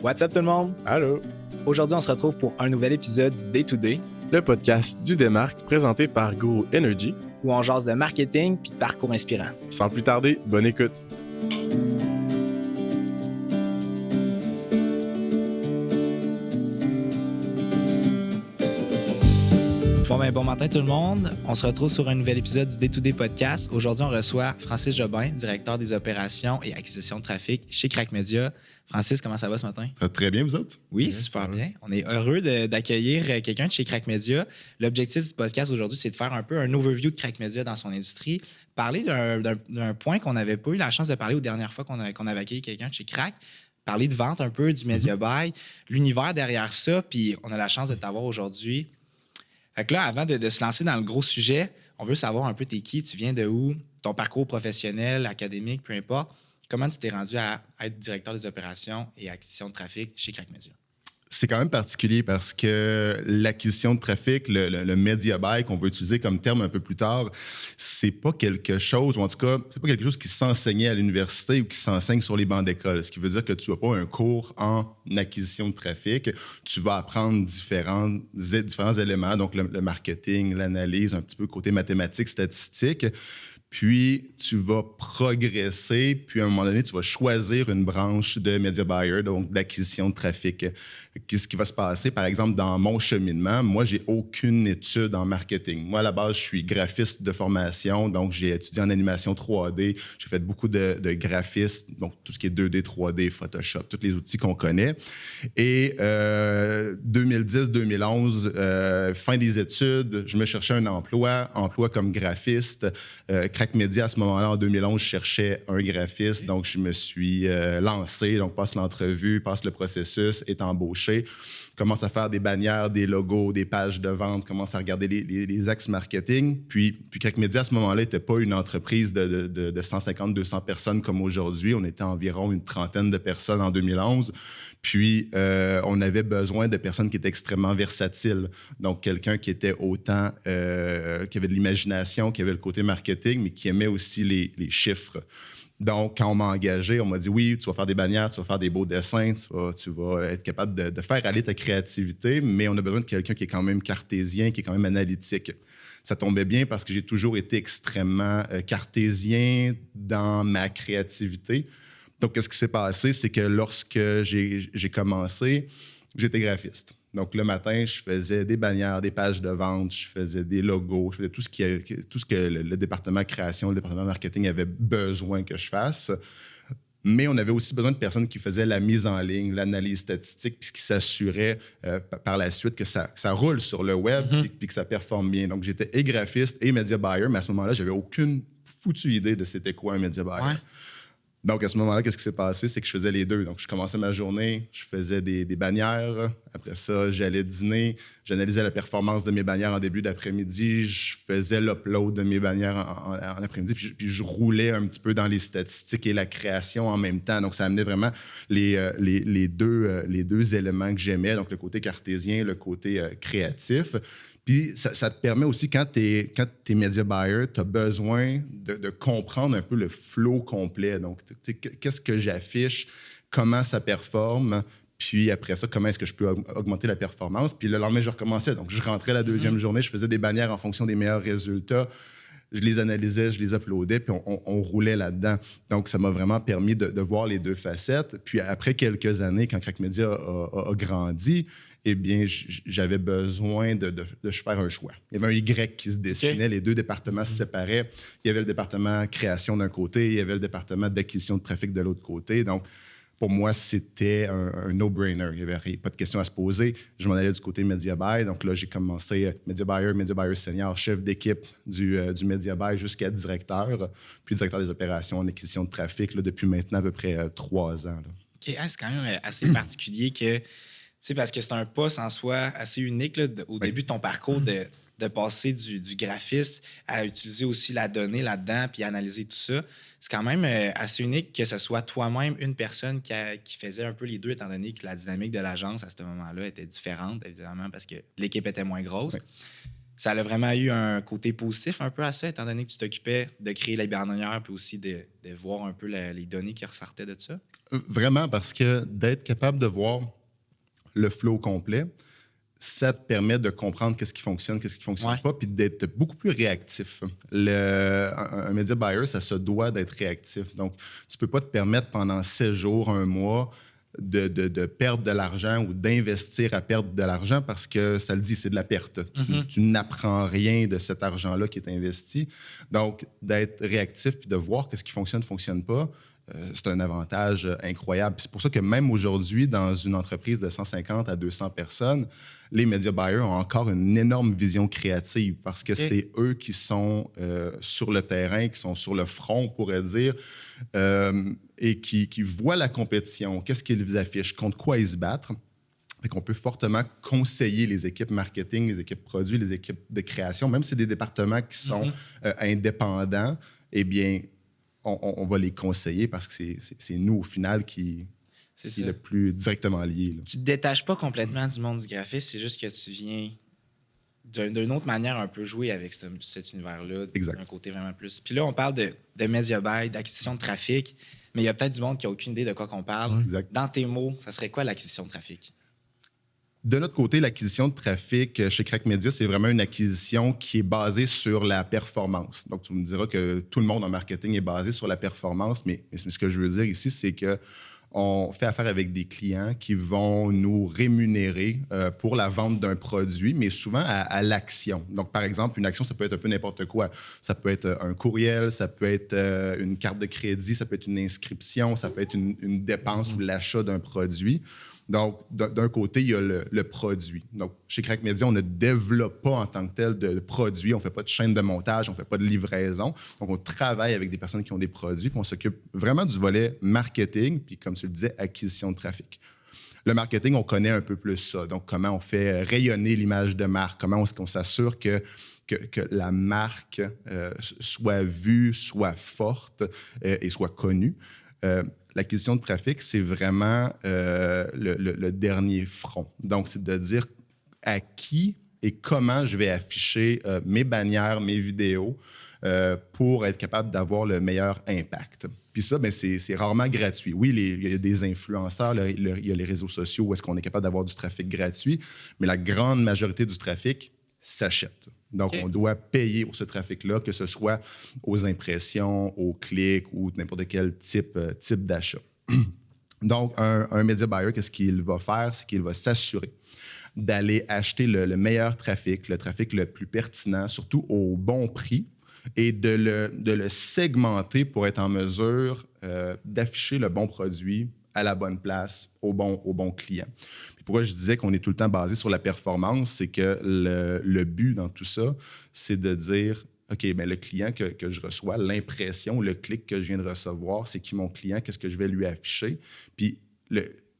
What's up tout le monde? Allô? Aujourd'hui, on se retrouve pour un nouvel épisode du Day to Day Le podcast du Démarque présenté par Guru Energy. où on jase de marketing puis de parcours inspirant. Sans plus tarder, bonne écoute. Bon matin tout le monde. On se retrouve sur un nouvel épisode du Day to Day podcast. Aujourd'hui, on reçoit Francis Jobin, directeur des opérations et acquisition de trafic chez Crack Media. Francis, comment ça va ce matin? Ça va très bien, vous autres? Oui, super bien. On est heureux d'accueillir quelqu'un de chez Crack Media. L'objectif du podcast aujourd'hui, c'est de faire un peu un overview de Crack Media dans son industrie, parler d'un point qu'on n'avait pas eu la chance de parler aux dernières fois qu'on avait accueilli quelqu'un de chez Crack, parler de vente un peu, du media buy, l'univers derrière ça, puis on a la chance de t'avoir aujourd'hui. Fait que là, avant de se lancer dans le gros sujet, on veut savoir un peu t'es qui, tu viens de où, ton parcours professionnel, académique, peu importe. Comment tu t'es rendu à être directeur des opérations et acquisition de trafic chez Crack Media? C'est quand même particulier parce que l'acquisition de trafic, le media buy qu'on va utiliser comme terme un peu plus tard, c'est pas quelque chose, ou en tout cas, c'est pas quelque chose qui s'enseignait à l'université ou qui s'enseigne sur les bancs d'école. Ce qui veut dire que tu n'as pas un cours en acquisition de trafic. Tu vas apprendre différents éléments, donc le marketing, l'analyse, un petit peu côté mathématiques, statistiques. Puis, tu vas progresser, puis à un moment donné, tu vas choisir une branche de media buyer, donc d'acquisition de trafic. Qu'est-ce qui va se passer? Par exemple, dans mon cheminement, moi, j'ai aucune étude en marketing. Moi, à la base, je suis graphiste de formation, donc j'ai étudié en animation 3D. J'ai fait beaucoup de graphisme, donc tout ce qui est 2D, 3D, Photoshop, tous les outils qu'on connaît. Et 2010-2011, fin des études, je me cherchais un emploi comme graphiste. Crack Media, à ce moment-là, en 2011, je cherchais un graphiste, donc je me suis lancé, donc passe l'entrevue, passe le processus, est embauché, commence à faire des bannières, des logos, des pages de vente, commence à regarder les axes marketing. Puis Crack Media, à ce moment-là, n'était pas une entreprise de 150-200 personnes comme aujourd'hui. On était environ une trentaine de personnes en 2011. Puis, on avait besoin de personnes qui étaient extrêmement versatiles. Donc, quelqu'un qui était autant, qui avait de l'imagination, qui avait le côté marketing, mais qui aimait aussi les chiffres. Donc, quand on m'a engagé, on m'a dit, oui, tu vas faire des bannières, tu vas faire des beaux dessins, tu vas être capable de faire aller ta créativité, mais on a besoin de quelqu'un qui est quand même cartésien, qui est quand même analytique. Ça tombait bien parce que j'ai toujours été extrêmement cartésien dans ma créativité. Donc, qu'est-ce qui s'est passé? C'est que lorsque j'ai commencé, j'étais graphiste. Donc, le matin, je faisais des bannières, des pages de vente, je faisais des logos, je faisais tout ce que le département création, le département marketing avait besoin que je fasse. Mais on avait aussi besoin de personnes qui faisaient la mise en ligne, l'analyse statistique, puis qui s'assuraient par la suite que ça roule sur le web puis que ça performe bien. Donc, j'étais et graphiste et media buyer, mais à ce moment-là, j'avais aucune foutue idée de c'était quoi un media buyer. Ouais. Donc, à ce moment-là, qu'est-ce qui s'est passé? C'est que je faisais les deux. Donc, je commençais ma journée, je faisais des bannières. Après ça, j'allais dîner. J'analysais la performance de mes bannières en début d'après-midi. Je faisais l'upload de mes bannières en après-midi. Puis je roulais un petit peu dans les statistiques et la création en même temps. Donc, ça amenait vraiment les deux éléments que j'aimais. Donc, le côté cartésien, le côté créatif. Puis, ça te permet aussi, quand tu es media buyer, tu as besoin de comprendre un peu le flow complet. Donc, qu'est-ce que j'affiche, comment ça performe, puis après ça, comment est-ce que je peux augmenter la performance. Puis le lendemain, je recommençais. Donc, je rentrais la deuxième journée, je faisais des bannières en fonction des meilleurs résultats. Je les analysais, je les uploadais, puis on roulait là-dedans. Donc, ça m'a vraiment permis de voir les deux facettes. Puis après quelques années, quand Crack Media a grandi, eh bien, j'avais besoin de faire un choix. Il y avait un Y qui se dessinait, les deux départements se séparaient. Il y avait le département création d'un côté, il y avait le département d'acquisition de trafic de l'autre côté. Donc, pour moi, c'était un no-brainer. Il n'y avait pas de question à se poser. Je m'en allais du côté Media Buy. Donc là, j'ai commencé Media Buyer senior, chef d'équipe du Media Buy jusqu'à directeur, puis directeur des opérations en acquisition de trafic là, depuis maintenant à peu près 3 ans. Là. OK. C'est quand même assez particulier que, parce que c'est un poste en soi assez unique là, au début de ton parcours de passer du graphiste à utiliser aussi la donnée là-dedans puis analyser tout ça. C'est quand même assez unique que ce soit toi-même une personne qui faisait un peu les deux, étant donné que la dynamique de l'agence à ce moment-là était différente, évidemment, parce que l'équipe était moins grosse. Oui. ça a vraiment eu un côté positif un peu à ça, étant donné que tu t'occupais de créer les bannières puis aussi de voir un peu les données qui ressortaient de ça? Vraiment, parce que d'être capable de voir le flow complet, ça te permet de comprendre qu'est-ce qui fonctionne, qu'est-ce qui ne fonctionne pas, puis d'être beaucoup plus réactif. Un media buyer, ça se doit d'être réactif. Donc, tu ne peux pas te permettre pendant 7 jours, un mois, de perdre de l'argent ou d'investir à perdre de l'argent parce que ça le dit, c'est de la perte. Tu n'apprends rien de cet argent-là qui est investi. Donc, d'être réactif puis de voir qu'est-ce qui fonctionne, ne fonctionne pas, c'est un avantage incroyable. Puis c'est pour ça que même aujourd'hui, dans une entreprise de 150 à 200 personnes, les media buyers ont encore une énorme vision créative parce que c'est eux qui sont sur le terrain, qui sont sur le front, on pourrait dire, et qui voient la compétition, qu'est-ce qu'ils affichent, contre quoi ils se battent. Fait qu'on peut fortement conseiller les équipes marketing, les équipes produits, les équipes de création, même si c'est des départements qui sont indépendants, eh bien, on va les conseiller parce que c'est nous, au final, qui est le plus directement lié. Là. Tu te détaches pas complètement du monde du graphisme, c'est juste que tu viens d'une autre manière un peu jouer avec cet univers-là, d'un côté vraiment plus. Puis là, on parle de media buy, d'acquisition de trafic, mais il y a peut-être du monde qui n'a aucune idée de quoi qu'on parle. Exact. Dans tes mots, ça serait quoi l'acquisition de trafic? De notre côté, l'acquisition de trafic chez Crack Media, c'est vraiment une acquisition qui est basée sur la performance. Donc, tu me diras que tout le monde en marketing est basé sur la performance, mais ce que je veux dire ici, c'est que on fait affaire avec des clients qui vont nous rémunérer pour la vente d'un produit, mais souvent à l'action. Donc, par exemple, une action, ça peut être un peu n'importe quoi. Ça peut être un courriel, ça peut être une carte de crédit, ça peut être une inscription, ça peut être une dépense ou l'achat d'un produit. Donc, d'un côté, il y a le produit. Donc, chez Crack Media, on ne développe pas en tant que tel de produits. On ne fait pas de chaîne de montage, on ne fait pas de livraison. Donc, on travaille avec des personnes qui ont des produits, puis on s'occupe vraiment du volet marketing, puis comme tu le disais, acquisition de trafic. Le marketing, on connaît un peu plus ça. Donc, comment on fait rayonner l'image de marque, comment est-ce qu'on s'assure que la marque soit vue, soit forte et soit connue. L'acquisition de trafic, c'est vraiment le dernier front. Donc, c'est de dire à qui et comment je vais afficher mes bannières, mes vidéos pour être capable d'avoir le meilleur impact. Puis ça, bien, c'est rarement gratuit. Oui, il y a des influenceurs, il y a les réseaux sociaux où est-ce qu'on est capable d'avoir du trafic gratuit, mais la grande majorité du trafic s'achète. Donc, on doit payer pour ce trafic-là, que ce soit aux impressions, aux clics ou n'importe quel type d'achat. Donc, un media buyer, qu'est-ce qu'il va faire? C'est qu'il va s'assurer d'aller acheter le meilleur trafic, le trafic le plus pertinent, surtout au bon prix, et de le segmenter pour être en mesure d'afficher le bon produit à la bonne place, au bon client. Puis pourquoi je disais qu'on est tout le temps basé sur la performance, c'est que le but dans tout ça, c'est de dire, OK, bien, le client que je reçois, l'impression, le clic que je viens de recevoir, c'est qui mon client, qu'est-ce que je vais lui afficher, puis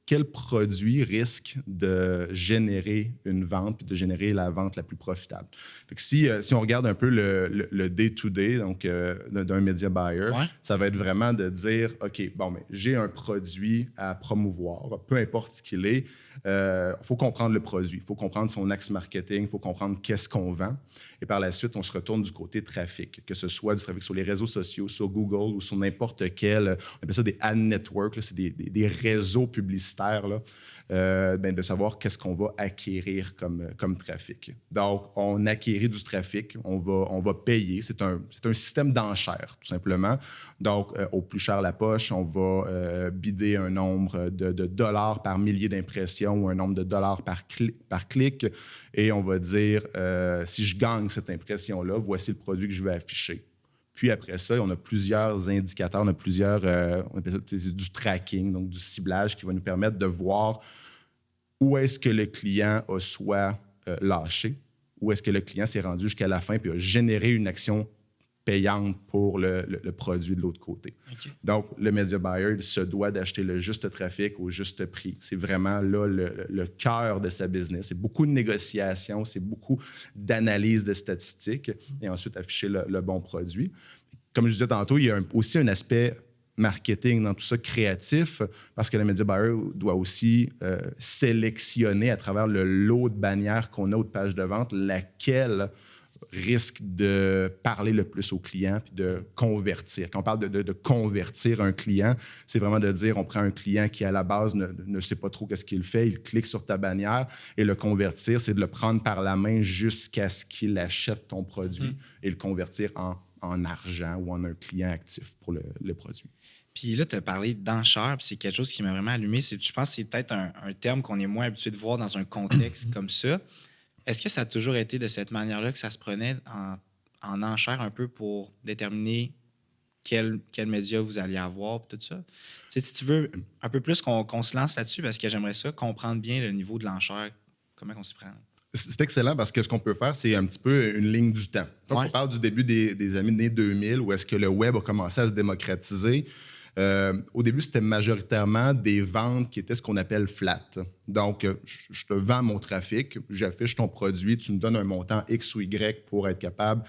quel produit risque de générer une vente puis de générer la vente la plus profitable. Fait que si on regarde un peu le day-to-day donc d'un media buyer, ça va être vraiment de dire, OK, bon, mais j'ai un produit à promouvoir, peu importe ce qu'il est, il faut comprendre le produit, il faut comprendre son axe marketing, il faut comprendre qu'est-ce qu'on vend. Et par la suite, on se retourne du côté trafic, que ce soit du trafic sur les réseaux sociaux, sur Google ou sur n'importe quel, on appelle ça des ad networks, c'est des réseaux publicitaires, là, de savoir qu'est-ce qu'on va acquérir comme trafic. Donc, on acquérit du trafic, on va payer. C'est un système d'enchères, tout simplement. Donc, au plus cher la poche, on va bider un nombre de dollars par millier d'impressions ou un nombre de dollars par clic. Et on va dire, si je gagne cette impression-là, voici le produit que je vais afficher. Puis après ça, on a plusieurs indicateurs, on a plusieurs, on appelle ça du tracking, donc du ciblage qui va nous permettre de voir où est-ce que le client a soit lâché, où est-ce que le client s'est rendu jusqu'à la fin puis a généré une action payante pour le produit de l'autre côté. Okay. Donc, le media buyer il se doit d'acheter le juste trafic au juste prix. C'est vraiment là le cœur de sa business. C'est beaucoup de négociations, c'est beaucoup d'analyse de statistiques et ensuite afficher le bon produit. Comme je disais tantôt, il y a aussi un aspect marketing, dans tout ça créatif, parce que le media buyer doit aussi sélectionner à travers le lot de bannières qu'on a ou de pages de vente, laquelle risque de parler le plus au client puis de convertir. Quand on parle de convertir un client, c'est vraiment de dire on prend un client qui, à la base, ne sait pas trop qu'est-ce qu'il fait, il clique sur ta bannière et le convertir, c'est de le prendre par la main jusqu'à ce qu'il achète ton produit et le convertir en argent ou en un client actif pour le produit. Puis là, tu as parlé d'enchères, puis c'est quelque chose qui m'a vraiment allumé. Je pense que c'est peut-être un terme qu'on est moins habitué de voir dans un contexte comme ça. Est-ce que ça a toujours été de cette manière-là que ça se prenait en enchères un peu pour déterminer quel média vous alliez avoir et tout ça? T'sais, si tu veux un peu plus qu'on se lance là-dessus, parce que j'aimerais ça comprendre bien le niveau de l'enchère, comment on s'y prend. C'est excellent parce que ce qu'on peut faire, c'est un petit peu une ligne du temps. Donc, on parle du début des années 2000 où est-ce que le web a commencé à se démocratiser. Au début, c'était majoritairement des ventes qui étaient ce qu'on appelle flat. Donc, je te vends mon trafic, j'affiche ton produit, tu me donnes un montant X ou Y pour être capable,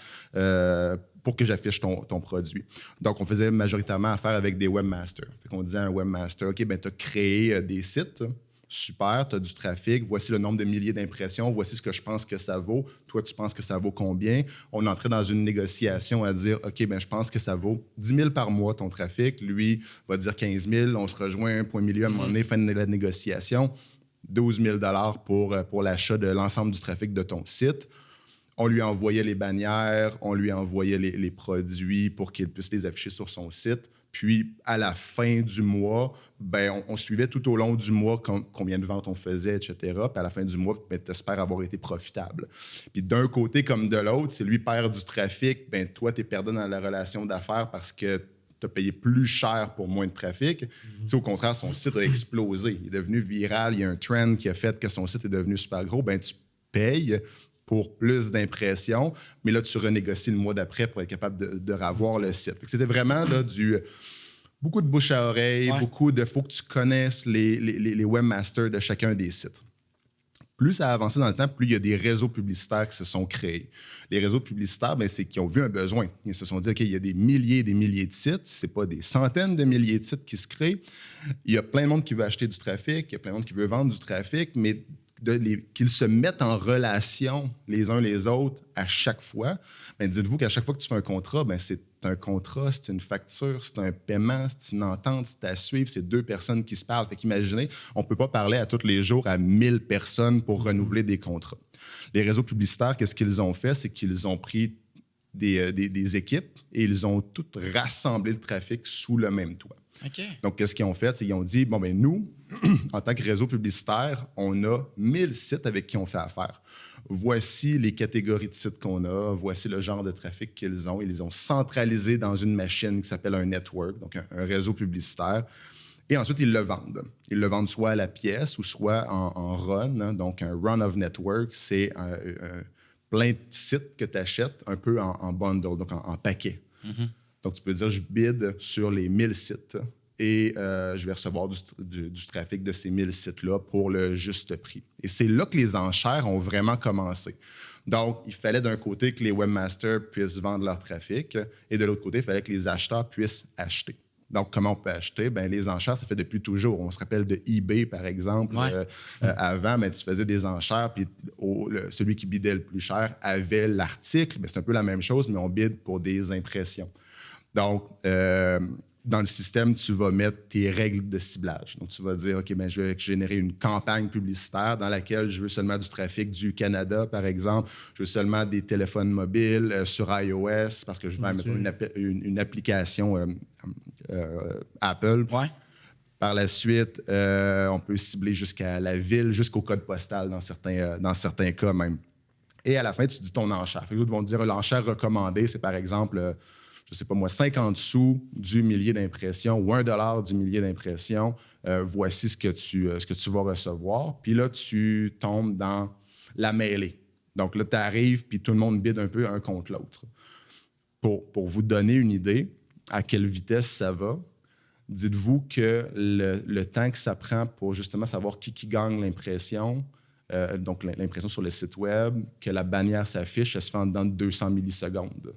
pour que j'affiche ton produit. Donc, on faisait majoritairement affaire avec des webmasters. Fait qu'on disait à un webmaster, OK, ben tu as créé des sites. Super, tu as du trafic, voici le nombre de milliers d'impressions, voici ce que je pense que ça vaut. Toi, tu penses que ça vaut combien? On entrait dans une négociation à dire, OK, ben je pense que ça vaut 10 000 par mois ton trafic. Lui va dire 15 000. On se rejoint un point milieu à un moment donné, fin de la négociation. 12 000 pour l'achat de l'ensemble du trafic de ton site. On lui envoyait les bannières, on lui envoyait les produits pour qu'il puisse les afficher sur son site. Puis, à la fin du mois, ben, on suivait tout au long du mois combien de ventes on faisait, etc. Puis, à la fin du mois, ben, tu espères avoir été profitable. Puis, d'un côté comme de l'autre, si lui perd du trafic, ben, toi, tu es perdant dans la relation d'affaires parce que tu as payé plus cher pour moins de trafic. Au contraire, son site a explosé. Il est devenu viral. Il y a un trend qui a fait que son site est devenu super gros. Ben, tu payes pour plus d'impressions, mais là, tu renégocies le mois d'après pour être capable de revoir le site. C'était vraiment là, beaucoup de bouche à oreille, beaucoup de... Il faut que tu connaisses les webmasters de chacun des sites. Plus ça a avancé dans le temps, plus il y a des réseaux publicitaires qui se sont créés. Les réseaux publicitaires, c'est qu'ils ont vu un besoin. Ils se sont dit, OK, il y a des milliers et des milliers de sites. Ce n'est pas des centaines de milliers de sites qui se créent. Il y a plein de monde qui veut acheter du trafic, il y a plein de monde qui veut vendre du trafic, mais qu'ils se mettent en relation les uns les autres à chaque fois. Bien, dites-vous qu'à chaque fois que tu fais un contrat, c'est un contrat, c'est une facture, c'est un paiement, c'est une entente, c'est à suivre, c'est deux personnes qui se parlent. Fait qu'imaginez, on ne peut pas parler à tous les jours à 1000 personnes pour renouveler des contrats. Les réseaux publicitaires, qu'est-ce qu'ils ont fait? C'est qu'ils ont pris des équipes et ils ont toutes rassemblé le trafic sous le même toit. Okay. Donc, qu'est-ce qu'ils ont fait? Ils ont dit, nous, en tant que réseau publicitaire, on a 1000 sites avec qui on fait affaire. Voici les catégories de sites qu'on a, voici le genre de trafic qu'ils ont. Ils les ont centralisés dans une machine qui s'appelle un network, donc un réseau publicitaire. Et ensuite, ils le vendent. Ils le vendent soit à la pièce ou soit en run. Hein, donc, un run of network, c'est plein de sites que tu achètes un peu en bundle, donc en paquet. Mm-hmm. Donc, tu peux dire, je bide sur les 1000 sites et je vais recevoir du trafic de ces 1000 sites-là pour le juste prix. Et c'est là que les enchères ont vraiment commencé. Donc, il fallait d'un côté que les webmasters puissent vendre leur trafic et de l'autre côté, il fallait que les acheteurs puissent acheter. Donc, comment on peut acheter? Les enchères, ça fait depuis toujours. On se rappelle de eBay, par exemple. Avant, tu faisais des enchères, puis celui qui bidait le plus cher avait l'article. C'est un peu la même chose, mais on bide pour des impressions. Donc, dans le système, tu vas mettre tes règles de ciblage. Donc, tu vas dire, OK, je vais générer une campagne publicitaire dans laquelle je veux seulement du trafic du Canada, par exemple. Je veux seulement des téléphones mobiles sur iOS parce que je vais mettre une application Apple. Ouais. Par la suite, on peut cibler jusqu'à la ville, jusqu'au code postal dans certains cas même. Et à la fin, tu dis ton enchère. Les autres vont te dire l'enchère recommandée, c'est par exemple... je ne sais pas moi, 50 sous du millier d'impressions ou $1 du millier d'impressions, voici ce que tu vas recevoir. Puis là, tu tombes dans la mêlée. Donc là, tu arrives, puis tout le monde bide un peu un contre l'autre. Pour vous donner une idée à quelle vitesse ça va, dites-vous que le temps que ça prend pour justement savoir qui gagne l'impression, donc l'impression sur le site web, que la bannière s'affiche, ça se fait en dedans de 200 millisecondes.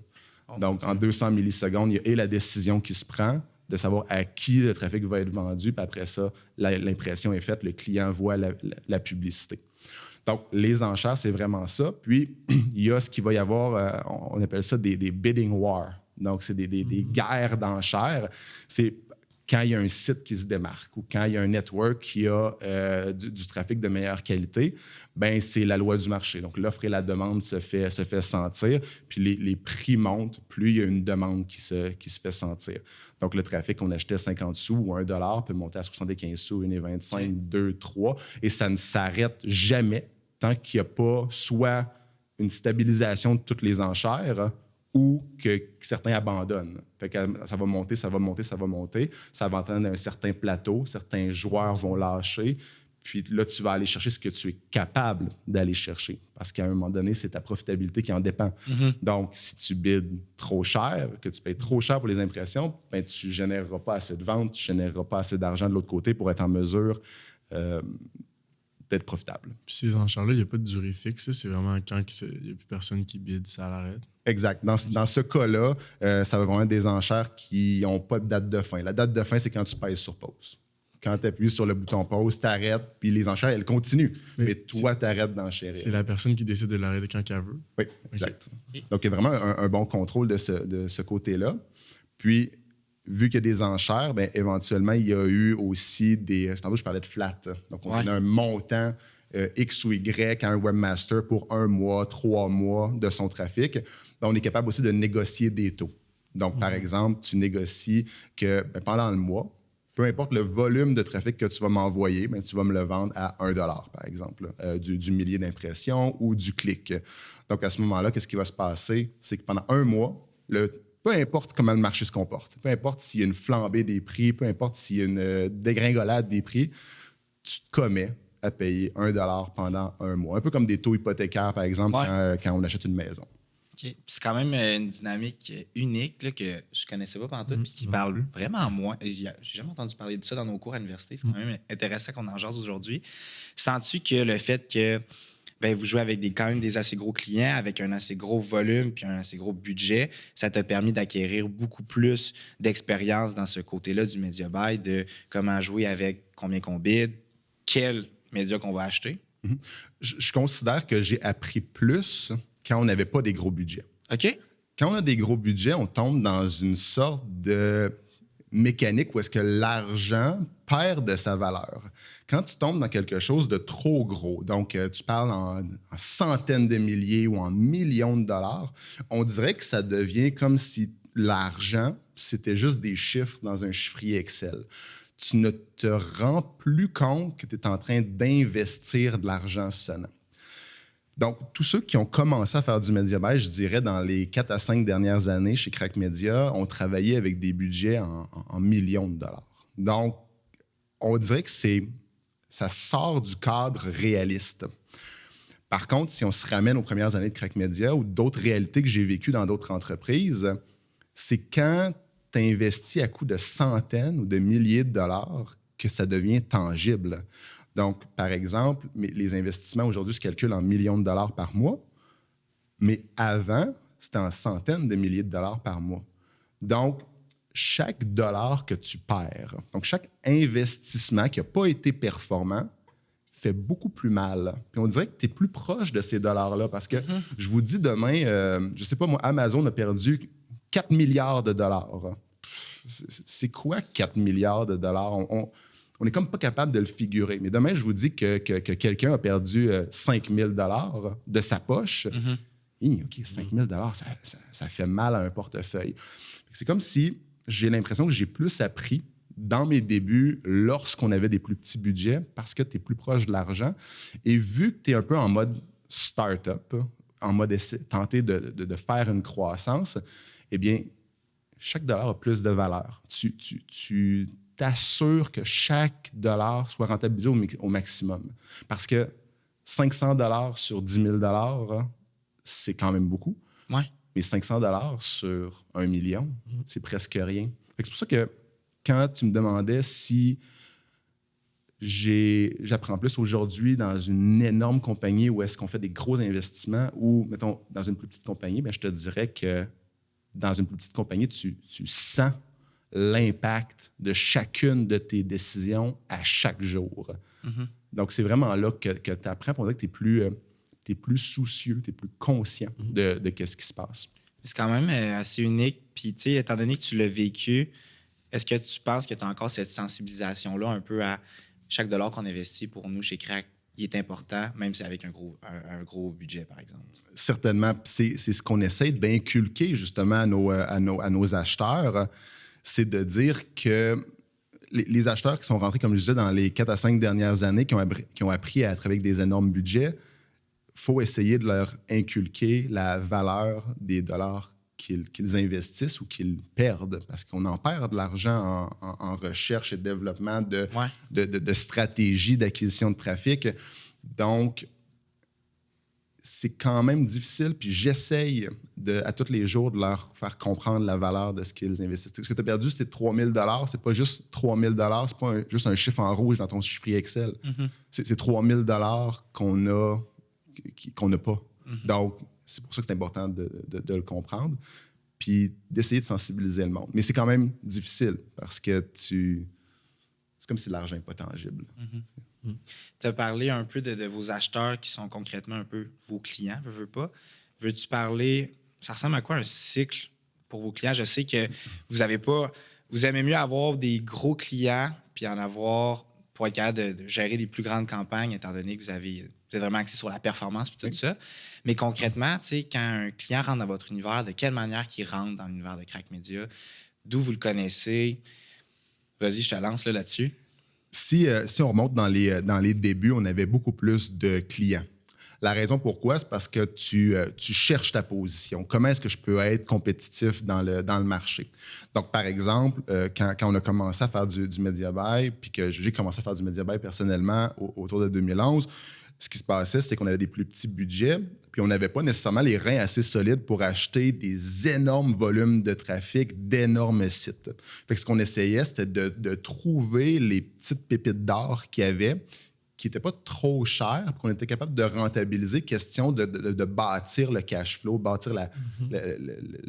Donc, en 200 millisecondes, il y a la décision qui se prend de savoir à qui le trafic va être vendu, puis après ça, l'impression est faite, le client voit la publicité. Donc, les enchères, c'est vraiment ça. Puis, il y a ce qu'il va y avoir, on appelle ça des bidding wars. Donc, c'est des guerres d'enchères. C'est quand il y a un site qui se démarque ou quand il y a un network qui a du trafic de meilleure qualité, ben c'est la loi du marché. Donc, l'offre et la demande se fait sentir, puis les prix montent, plus il y a une demande qui se fait sentir. Donc, le trafic qu'on achetait 50 sous ou 1 $ peut monter à 75 sous, 1,25, 2, 3, et ça ne s'arrête jamais tant qu'il n'y a pas soit une stabilisation de toutes les enchères ou que certains abandonnent. Fait que ça va monter, ça va monter, ça va monter. Ça va atteindre un certain plateau. Certains joueurs vont lâcher. Puis là, tu vas aller chercher ce que tu es capable d'aller chercher. Parce qu'à un moment donné, c'est ta profitabilité qui en dépend. Donc, si tu bides trop cher, que tu payes trop cher pour les impressions, ben, tu ne généreras pas assez de ventes, tu ne généreras pas assez d'argent de l'autre côté pour être en mesure d'être profitable. Puis ces enchères-là, il n'y a pas de durée fixe. C'est vraiment quand il n'y a plus personne qui bide, ça l'arrête. Exact. Dans ce cas-là, ça va vraiment être des enchères qui n'ont pas de date de fin. La date de fin, c'est quand tu pèses sur pause. Quand tu appuies sur le bouton pause, tu arrêtes, puis les enchères, elles continuent. Mais toi, tu arrêtes d'enchérir. C'est la personne qui décide de l'arrêter quand elle veut. Oui, exact. Okay. Donc, il y a vraiment un bon contrôle de ce côté-là. Puis, vu qu'il y a des enchères, bien, éventuellement, il y a eu aussi des... Tantôt, je parlais de flat. Donc, on a un montant X ou Y à un webmaster pour 1 mois, 3 mois de son trafic. Donc, on est capable aussi de négocier des taux. Donc, par exemple, tu négocies que pendant le mois, peu importe le volume de trafic que tu vas m'envoyer, bien, tu vas me le vendre à 1 $, par exemple, du millier d'impressions ou du clic. Donc, à ce moment-là, qu'est-ce qui va se passer? C'est que pendant 1 mois, peu importe comment le marché se comporte, peu importe s'il y a une flambée des prix, peu importe s'il y a une dégringolade des prix, tu te commets à payer 1 $ pendant 1 mois. Un peu comme des taux hypothécaires, par exemple, quand on achète une maison. Okay. C'est quand même une dynamique unique là, que je connaissais pas pantoute puis qui parle vraiment moins. J'ai jamais entendu parler de ça dans nos cours à l'université. C'est quand même intéressant qu'on en jase aujourd'hui. Sens-tu que le fait que vous jouez avec quand même des assez gros clients, avec un assez gros volume puis un assez gros budget, ça t'a permis d'acquérir beaucoup plus d'expérience dans ce côté-là du media buy, de comment jouer avec combien qu'on bide, quel média qu'on va acheter? Je considère que j'ai appris plus quand on n'avait pas des gros budgets. OK. Quand on a des gros budgets, on tombe dans une sorte de mécanique où est-ce que l'argent perd de sa valeur. Quand tu tombes dans quelque chose de trop gros, donc tu parles en centaines de milliers ou en millions de dollars, on dirait que ça devient comme si l'argent, c'était juste des chiffres dans un chiffrier Excel. Tu ne te rends plus compte que tu es en train d'investir de l'argent sonnant. Donc, tous ceux qui ont commencé à faire du média buy, je dirais, dans les 4 à 5 dernières années chez Crack Media, ont travaillé avec des budgets en millions de dollars. Donc, on dirait que ça sort du cadre réaliste. Par contre, si on se ramène aux premières années de Crack Media ou d'autres réalités que j'ai vécues dans d'autres entreprises, c'est quand tu investis à coût de centaines ou de milliers de dollars que ça devient tangible. Donc, par exemple, les investissements aujourd'hui se calculent en millions de dollars par mois, mais avant, c'était en centaines de milliers de dollars par mois. Donc, chaque dollar que tu perds, donc chaque investissement qui n'a pas été performant, fait beaucoup plus mal. Puis on dirait que tu es plus proche de ces dollars-là parce que je vous dis demain, je ne sais pas moi, Amazon a perdu 4 milliards de dollars. C'est quoi 4 milliards de dollars? On n'est comme pas capable de le figurer. Mais demain, je vous dis que quelqu'un a perdu 5 000 $ de sa poche. OK, 5 000 $, ça fait mal à un portefeuille. C'est comme si j'ai l'impression que j'ai plus appris dans mes débuts lorsqu'on avait des plus petits budgets parce que tu es plus proche de l'argent. Et vu que tu es un peu en mode start-up, en mode tenter de faire une croissance, eh bien, chaque dollar a plus de valeur. Tu t'assures que chaque dollar soit rentabilisé au maximum. Parce que 500 $ sur 10 000 $, c'est quand même beaucoup. Ouais. Mais 500 $ sur 1 million, c'est presque rien. C'est pour ça que quand tu me demandais si j'apprends plus aujourd'hui dans une énorme compagnie où est-ce qu'on fait des gros investissements ou, mettons, dans une plus petite compagnie, bien, je te dirais que dans une plus petite compagnie, tu sens l'impact de chacune de tes décisions à chaque jour. Donc, c'est vraiment là que tu apprends, on dirait que tu es plus soucieux, tu es plus conscient de ce qui se passe. C'est quand même assez unique. Puis, tu sais, étant donné que tu l'as vécu, est-ce que tu penses que tu as encore cette sensibilisation-là un peu à chaque dollar qu'on investit pour nous chez Crack, il est important, même si avec un gros budget, par exemple? Certainement. C'est ce qu'on essaie d'inculquer justement à nos acheteurs, c'est de dire que les acheteurs qui sont rentrés, comme je disais, dans les 4 à 5 dernières années, qui ont appris à être avec des énormes budgets, il faut essayer de leur inculquer la valeur des dollars qu'ils investissent ou qu'ils perdent, parce qu'on en perd de l'argent en recherche et développement de stratégies d'acquisition de trafic. Donc, c'est quand même difficile, puis j'essaye à tous les jours de leur faire comprendre la valeur de ce qu'ils investissent. Ce que tu as perdu, c'est 3 000 $. C'est pas juste 3 000 $, c'est pas juste un chiffre en rouge dans ton chiffrier Excel. C'est 3 000 $ qu'on n'a pas. Donc, c'est pour ça que c'est important de le comprendre, puis d'essayer de sensibiliser le monde. Mais c'est quand même difficile, parce que c'est comme si l'argent n'est pas tangible. Tu as parlé un peu de vos acheteurs qui sont concrètement un peu vos clients, veux pas. Veux-tu parler, ça ressemble à quoi un cycle pour vos clients? Je sais que vous aimez mieux avoir des gros clients puis en avoir pour être capable de gérer des plus grandes campagnes, étant donné que vous êtes vraiment axé sur la performance et tout ça. Mais concrètement, tu sais, quand un client rentre dans votre univers, de quelle manière qu'il rentre dans l'univers de Crack Media? D'où vous le connaissez? Vas-y, je te lance là-dessus. Si on remonte dans les débuts, on avait beaucoup plus de clients. La raison pourquoi, c'est parce que tu cherches ta position. Comment est-ce que je peux être compétitif dans le marché? Donc, par exemple, quand on a commencé à faire du media buy, puis que j'ai commencé à faire du media buy personnellement autour de 2011, ce qui se passait, c'est qu'on avait des plus petits budgets, puis on n'avait pas nécessairement les reins assez solides pour acheter des énormes volumes de trafic, d'énormes sites. Fait que ce qu'on essayait, c'était de trouver les petites pépites d'or qu'il y avait, qui n'étaient pas trop chères, puis qu'on était capable de rentabiliser, question de bâtir le cash flow, bâtir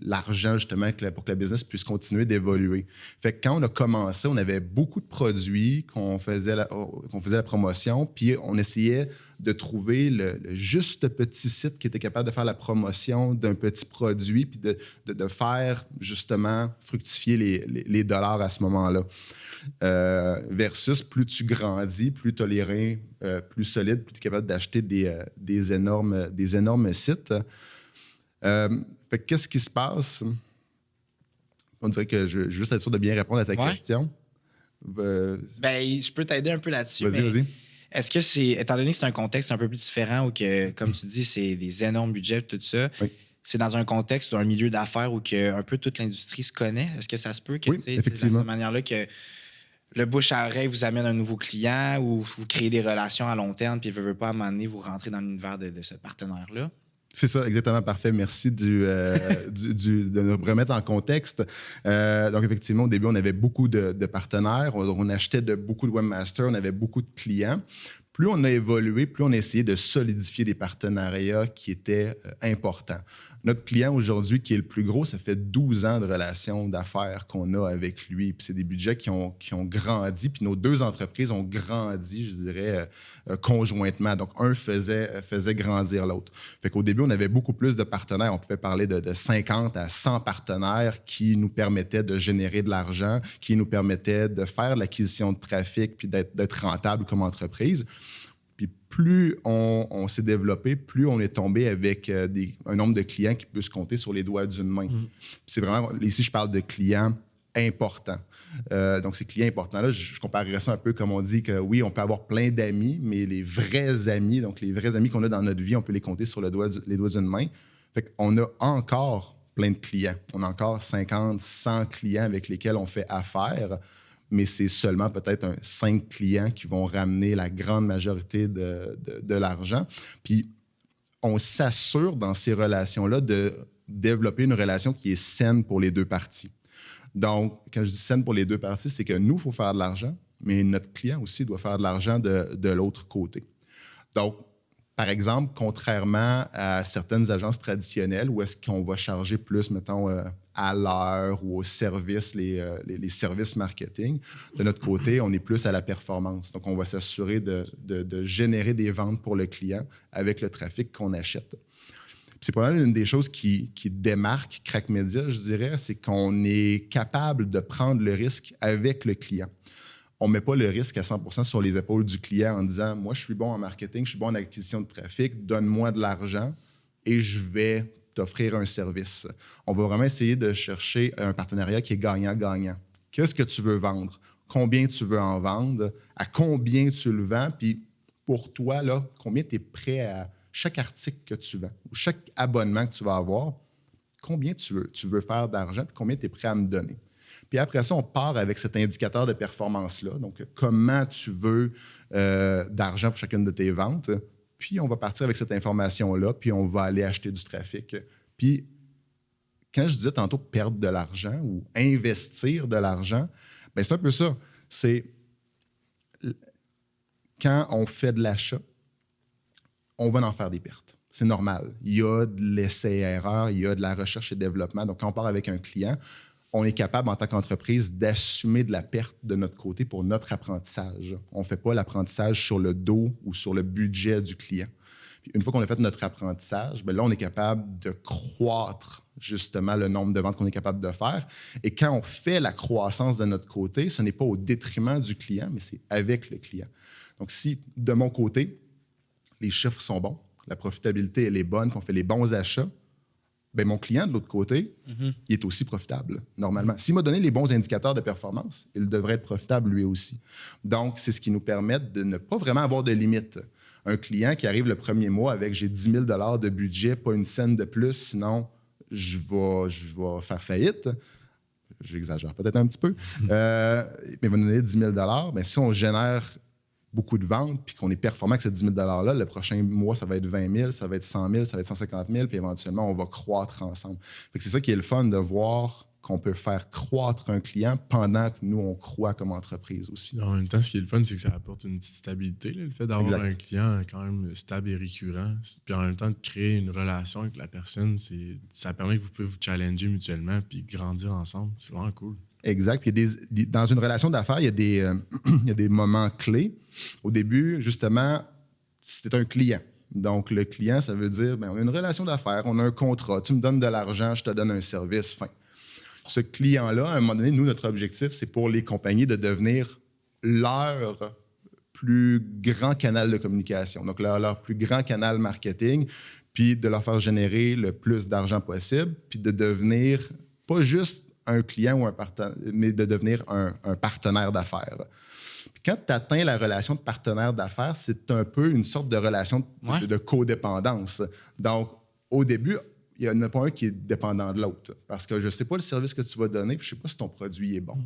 l'argent, justement, pour que la business puisse continuer d'évoluer. Fait que quand on a commencé, on avait beaucoup de produits qu'on faisait la promotion, puis on essayait de trouver le juste petit site qui était capable de faire la promotion d'un petit produit, puis de faire, justement, fructifier les dollars à ce moment-là. Versus plus tu grandis, plus tu as les reins plus solides, plus tu es capable d'acheter des énormes sites. Fait que qu'est-ce qui se passe? On dirait que je veux juste être sûr de bien répondre à ta question. Je peux t'aider un peu là-dessus. Vas-y. Est-ce que étant donné que c'est un contexte un peu plus différent où que, comme tu dis, c'est des énormes budgets, tout ça, c'est dans un contexte ou un milieu d'affaires où que un peu toute l'industrie se connaît? Est-ce que ça se peut que, effectivement, de cette manière-là, que le bouche à oreille vous amène un nouveau client ou vous créez des relations à long terme, puis veut pas à un moment donné, vous rentrez dans l'univers de ce partenaire-là? C'est ça, exactement, parfait. Merci de nous remettre en contexte. Donc, effectivement, au début, on avait beaucoup de partenaires. On achetait beaucoup de webmasters, on avait beaucoup de clients. Plus on a évolué, plus on a essayé de solidifier des partenariats qui étaient importants. Notre client aujourd'hui, qui est le plus gros, ça fait 12 ans de relation d'affaires qu'on a avec lui. Puis c'est des budgets qui ont grandi. Puis nos deux entreprises ont grandi, je dirais, conjointement. Donc, un faisait grandir l'autre. Fait qu'au début, on avait beaucoup plus de partenaires. On pouvait parler de 50 à 100 partenaires qui nous permettaient de générer de l'argent, qui nous permettaient de faire l'acquisition de trafic puis d'être rentable comme entreprise. Puis plus on s'est développé, plus on est tombé avec un nombre de clients qui peut se compter sur les doigts d'une main. C'est vraiment, ici, je parle de clients importants. Donc, ces clients importants-là, je comparerais ça un peu comme on dit que oui, on peut avoir plein d'amis, mais les vrais amis, donc les vrais amis qu'on a dans notre vie, on peut les compter sur les doigts d'une main. Fait qu'on a encore plein de clients. On a encore 50, 100 clients avec lesquels on fait affaire, mais c'est seulement peut-être 5 clients qui vont ramener la grande majorité de l'argent. Puis, on s'assure dans ces relations-là de développer une relation qui est saine pour les deux parties. Donc, quand je dis saine pour les deux parties, c'est que nous, il faut faire de l'argent, mais notre client aussi doit faire de l'argent de l'autre côté. Donc, Par exemple, contrairement à certaines agences traditionnelles où est-ce qu'on va charger plus, mettons, à l'heure ou au service, les services marketing, de notre côté, on est plus à la performance. Donc, on va s'assurer de générer des ventes pour le client avec le trafic qu'on achète. C'est probablement une des choses qui démarque Crack Media, je dirais, c'est qu'on est capable de prendre le risque avec le client. On ne met pas le risque à 100% sur les épaules du client en disant « Moi, je suis bon en marketing, je suis bon en acquisition de trafic, donne-moi de l'argent et je vais t'offrir un service. » On va vraiment essayer de chercher un partenariat qui est gagnant-gagnant. Qu'est-ce que tu veux vendre? Combien tu veux en vendre? À combien tu le vends? Puis pour toi, là, combien tu es prêt à... Chaque article que tu vends ou chaque abonnement que tu vas avoir, combien tu veux faire d'argent et combien tu es prêt à me donner. Puis après ça, on part avec cet indicateur de performance-là. Donc, comment tu veux d'argent pour chacune de tes ventes. Puis, on va partir avec cette information-là, puis on va aller acheter du trafic. Puis, quand je disais tantôt perdre de l'argent ou investir de l'argent, bien, c'est un peu ça. C'est quand on fait de l'achat, on va en faire des pertes. C'est normal. Il y a de l'essai-erreur, il y a de la recherche et développement. Donc, quand on part avec un client, on est capable, en tant qu'entreprise, d'assumer de la perte de notre côté pour notre apprentissage. On ne fait pas l'apprentissage sur le dos ou sur le budget du client. Puis une fois qu'on a fait notre apprentissage, bien là, on est capable de croître justement le nombre de ventes qu'on est capable de faire. Et quand on fait la croissance de notre côté, ce n'est pas au détriment du client, mais c'est avec le client. Donc, si, de mon côté, les chiffres sont bons, la profitabilité, elle est bonne, qu'on fait les bons achats, bien, mon client, de l'autre côté, il est aussi profitable, normalement. S'il m'a donné les bons indicateurs de performance, il devrait être profitable lui aussi. Donc, c'est ce qui nous permet de ne pas vraiment avoir de limite. Un client qui arrive le premier mois avec « j'ai 10 000 de budget, pas une scène de plus, sinon je vais faire faillite », j'exagère peut-être un petit peu, mais il va nous donner 10 000 bien, si on génère beaucoup de ventes, puis qu'on est performant avec ces 10 000 $-là, le prochain mois, ça va être 20 000, ça va être 100 000, ça va être 150 000, puis éventuellement, on va croître ensemble. Fait que c'est ça qui est le fun de voir qu'on peut faire croître un client pendant que nous, on croît comme entreprise aussi. En même temps, ce qui est le fun, c'est que ça apporte une petite stabilité, là, le fait d'avoir un client quand même stable et récurrent. Puis en même temps, de créer une relation avec la personne, ça permet que vous pouvez vous challenger mutuellement puis grandir ensemble. C'est vraiment cool. Exact. Puis dans une relation d'affaires, il y a des moments clés. Au début, justement, c'est un client. Donc, le client, ça veut dire, bien, on a une relation d'affaires, on a un contrat, tu me donnes de l'argent, je te donne un service, fin. Ce client-là, à un moment donné, nous, notre objectif, c'est pour les compagnies de devenir leur plus grand canal de communication, donc leur plus grand canal marketing, puis de leur faire générer le plus d'argent possible, puis de devenir pas juste un client ou un partenaire, mais de devenir un partenaire d'affaires. Puis quand tu atteins la relation de partenaire d'affaires, c'est un peu une sorte de relation de codépendance. Donc, au début, il n'y en a pas un qui est dépendant de l'autre. Parce que je ne sais pas le service que tu vas donner, puis je ne sais pas si ton produit est bon.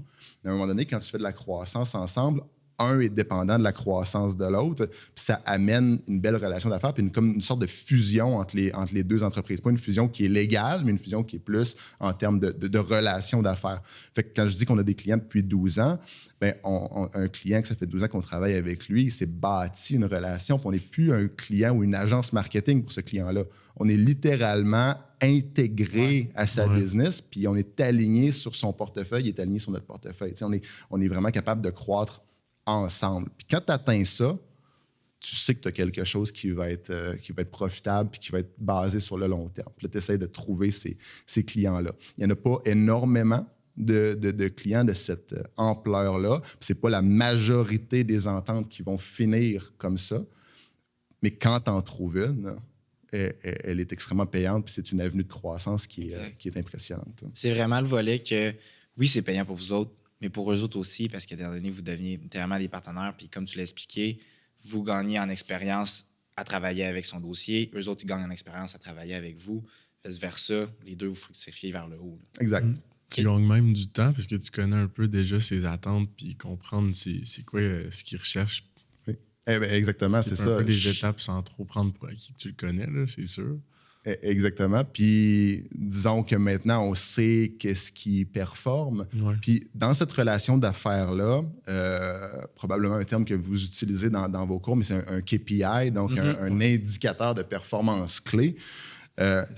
À un moment donné, quand tu fais de la croissance ensemble, un est dépendant de la croissance de l'autre, puis ça amène une belle relation d'affaires, puis comme une sorte de fusion entre les deux entreprises. Pas une fusion qui est légale, mais une fusion qui est plus en termes de relation d'affaires. Fait que quand je dis qu'on a des clients depuis 12 ans, bien, un client que ça fait 12 ans qu'on travaille avec lui, il s'est bâti une relation, puis on n'est plus un client ou une agence marketing pour ce client-là. On est littéralement intégré à sa business, puis on est aligné sur son portefeuille, il est aligné sur notre portefeuille. On est vraiment capable de croître ensemble. Puis quand tu atteins ça, tu sais que tu as quelque chose qui va être profitable puis qui va être basé sur le long terme. Puis là, tu essaies de trouver ces clients-là. Il n'y en a pas énormément de clients de cette ampleur-là. Ce n'est pas la majorité des ententes qui vont finir comme ça. Mais quand tu en trouves une, elle est extrêmement payante puis c'est une avenue de croissance qui est impressionnante. C'est vraiment le volet que, oui, c'est payant pour vous autres, mais pour eux autres aussi, parce qu'à un moment donné, vous devenez littéralement des partenaires, puis comme tu l'as expliqué, vous gagnez en expérience à travailler avec son dossier, eux autres, ils gagnent en expérience à travailler avec vous, vice-versa, les deux vous fructifiez vers le haut. Là. Exact. Tu gagnes même du temps, parce que tu connais un peu déjà ses attentes, puis comprendre c'est quoi ce qu'il recherche. Oui. Eh bien, exactement, c'est ça. Un peu les étapes sans trop prendre pour acquis que tu le connais, là, c'est sûr. Exactement. Puis, disons que maintenant, on sait qu'est-ce qui performe. Ouais. Puis, dans cette relation d'affaires-là, probablement un terme que vous utilisez dans vos cours, mais c'est un KPI, donc un indicateur de performance clé.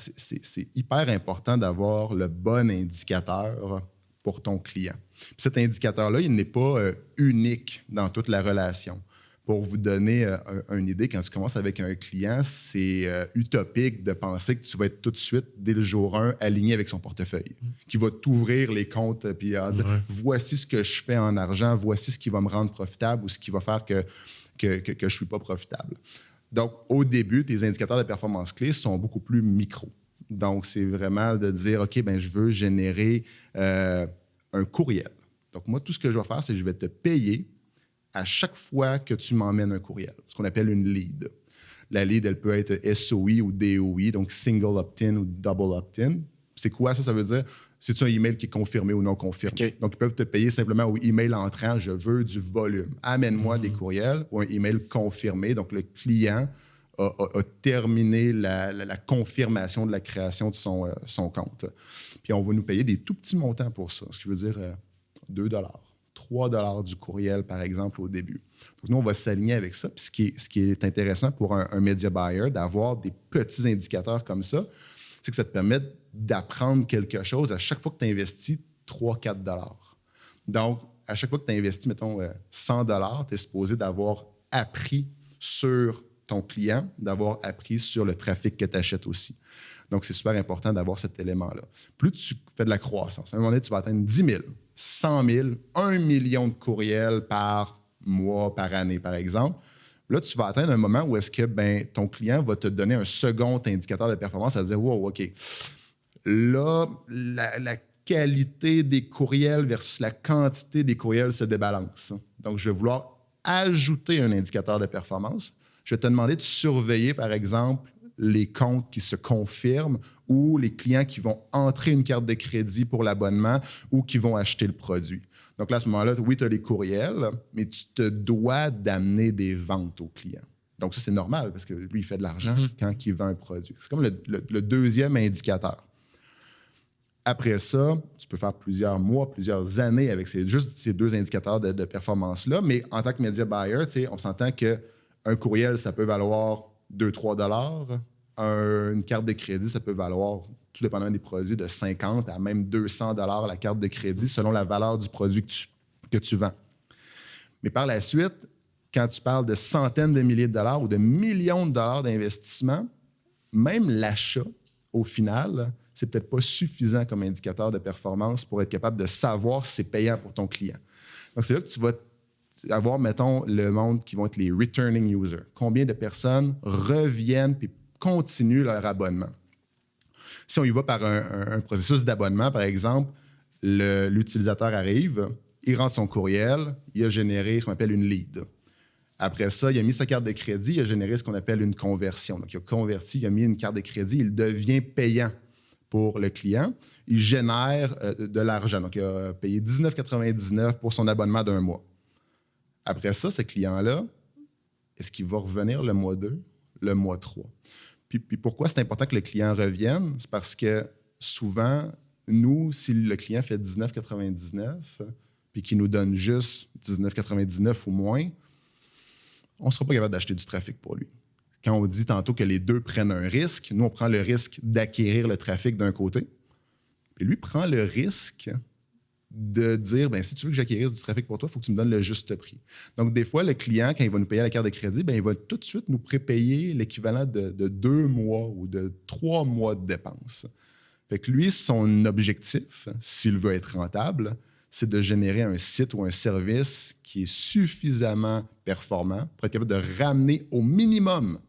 C'est hyper important d'avoir le bon indicateur pour ton client. Puis cet indicateur-là, il n'est pas unique dans toute la relation. Pour vous donner une idée, quand tu commences avec un client, c'est utopique de penser que tu vas être tout de suite, dès le jour 1, aligné avec son portefeuille, qui va t'ouvrir les comptes puis dire voici ce que je fais en argent, voici ce qui va me rendre profitable ou ce qui va faire que je ne suis pas profitable. Donc, au début, tes indicateurs de performance clés sont beaucoup plus micro. Donc, c'est vraiment de dire OK, ben je veux générer un courriel. Donc, moi, tout ce que je vais faire, c'est que je vais te payer à chaque fois que tu m'emmènes un courriel, ce qu'on appelle une lead. La lead, elle peut être SOI ou DOI, donc single opt-in ou double opt-in. C'est quoi ça? Ça veut dire, c'est-tu un email qui est confirmé ou non confirmé? Okay. Donc, ils peuvent te payer simplement au email entrant, je veux du volume. Amène-moi des courriels ou un email confirmé. Donc, le client a terminé la confirmation de la création de son compte. Puis, on va nous payer des tout petits montants pour ça, ce qui veut dire 2 $, 3 $ du courriel, par exemple, au début. Donc, nous, on va s'aligner avec ça. Puis, ce qui est intéressant pour un media buyer, d'avoir des petits indicateurs comme ça, c'est que ça te permet d'apprendre quelque chose à chaque fois que tu investis 3-4 $. Donc, à chaque fois que tu investis, mettons, 100 $, tu es supposé d'avoir appris sur ton client, d'avoir appris sur le trafic que tu achètes aussi. Donc, c'est super important d'avoir cet élément-là. Plus tu fais de la croissance, à un moment donné, tu vas atteindre 10 000, 100 000, 1 million de courriels par mois, par année, par exemple. Là, tu vas atteindre un moment où est-ce que ton client va te donner un second indicateur de performance, ça va dire « Wow, OK, là, la qualité des courriels versus la quantité des courriels se débalance. Donc, je vais vouloir ajouter un indicateur de performance. Je vais te demander de surveiller, par exemple, les comptes qui se confirment ou les clients qui vont entrer une carte de crédit pour l'abonnement ou qui vont acheter le produit. Donc là, à ce moment-là, oui, tu as les courriels, mais tu te dois d'amener des ventes aux clients. Donc ça, c'est normal parce que lui, il fait de l'argent quand il vend un produit. C'est comme le deuxième indicateur. Après ça, tu peux faire plusieurs mois, plusieurs années avec juste ces deux indicateurs de performance-là, mais en tant que media buyer, on s'entend qu'un courriel, ça peut valoir 2-3 $. Une carte de crédit, ça peut valoir, tout dépendant des produits, de 50 à même 200 $ la carte de crédit selon la valeur du produit que tu vends. Mais par la suite, quand tu parles de centaines de milliers de dollars ou de millions de dollars d'investissement, même l'achat, au final, c'est peut-être pas suffisant comme indicateur de performance pour être capable de savoir si c'est payant pour ton client. Donc, c'est là que tu vas avoir, mettons, le monde qui vont être les returning users. Combien de personnes reviennent puis continuent leur abonnement? Si on y va par un processus d'abonnement, par exemple, l'utilisateur arrive, il rentre son courriel, il a généré ce qu'on appelle une lead. Après ça, il a mis sa carte de crédit, il a généré ce qu'on appelle une conversion. Donc, il a converti, il a mis une carte de crédit, il devient payant pour le client. Il génère de l'argent. Donc, il a payé $19,99 pour son abonnement d'un mois. Après ça, ce client-là, est-ce qu'il va revenir le mois 2, le mois 3? Puis pourquoi c'est important que le client revienne? C'est parce que souvent, nous, si le client fait $19,99 puis qu'il nous donne juste $19,99 ou moins, on ne sera pas capable d'acheter du trafic pour lui. Quand on dit tantôt que les deux prennent un risque, nous, on prend le risque d'acquérir le trafic d'un côté, et lui prend le risque de dire, si tu veux que j'acquérisse du trafic pour toi, il faut que tu me donnes le juste prix. Donc, des fois, le client, quand il va nous payer à la carte de crédit, il va tout de suite nous prépayer l'équivalent de 2 mois ou de 3 mois de dépenses. Fait que lui, son objectif, s'il veut être rentable, c'est de générer un site ou un service qui est suffisamment performant pour être capable de ramener au minimum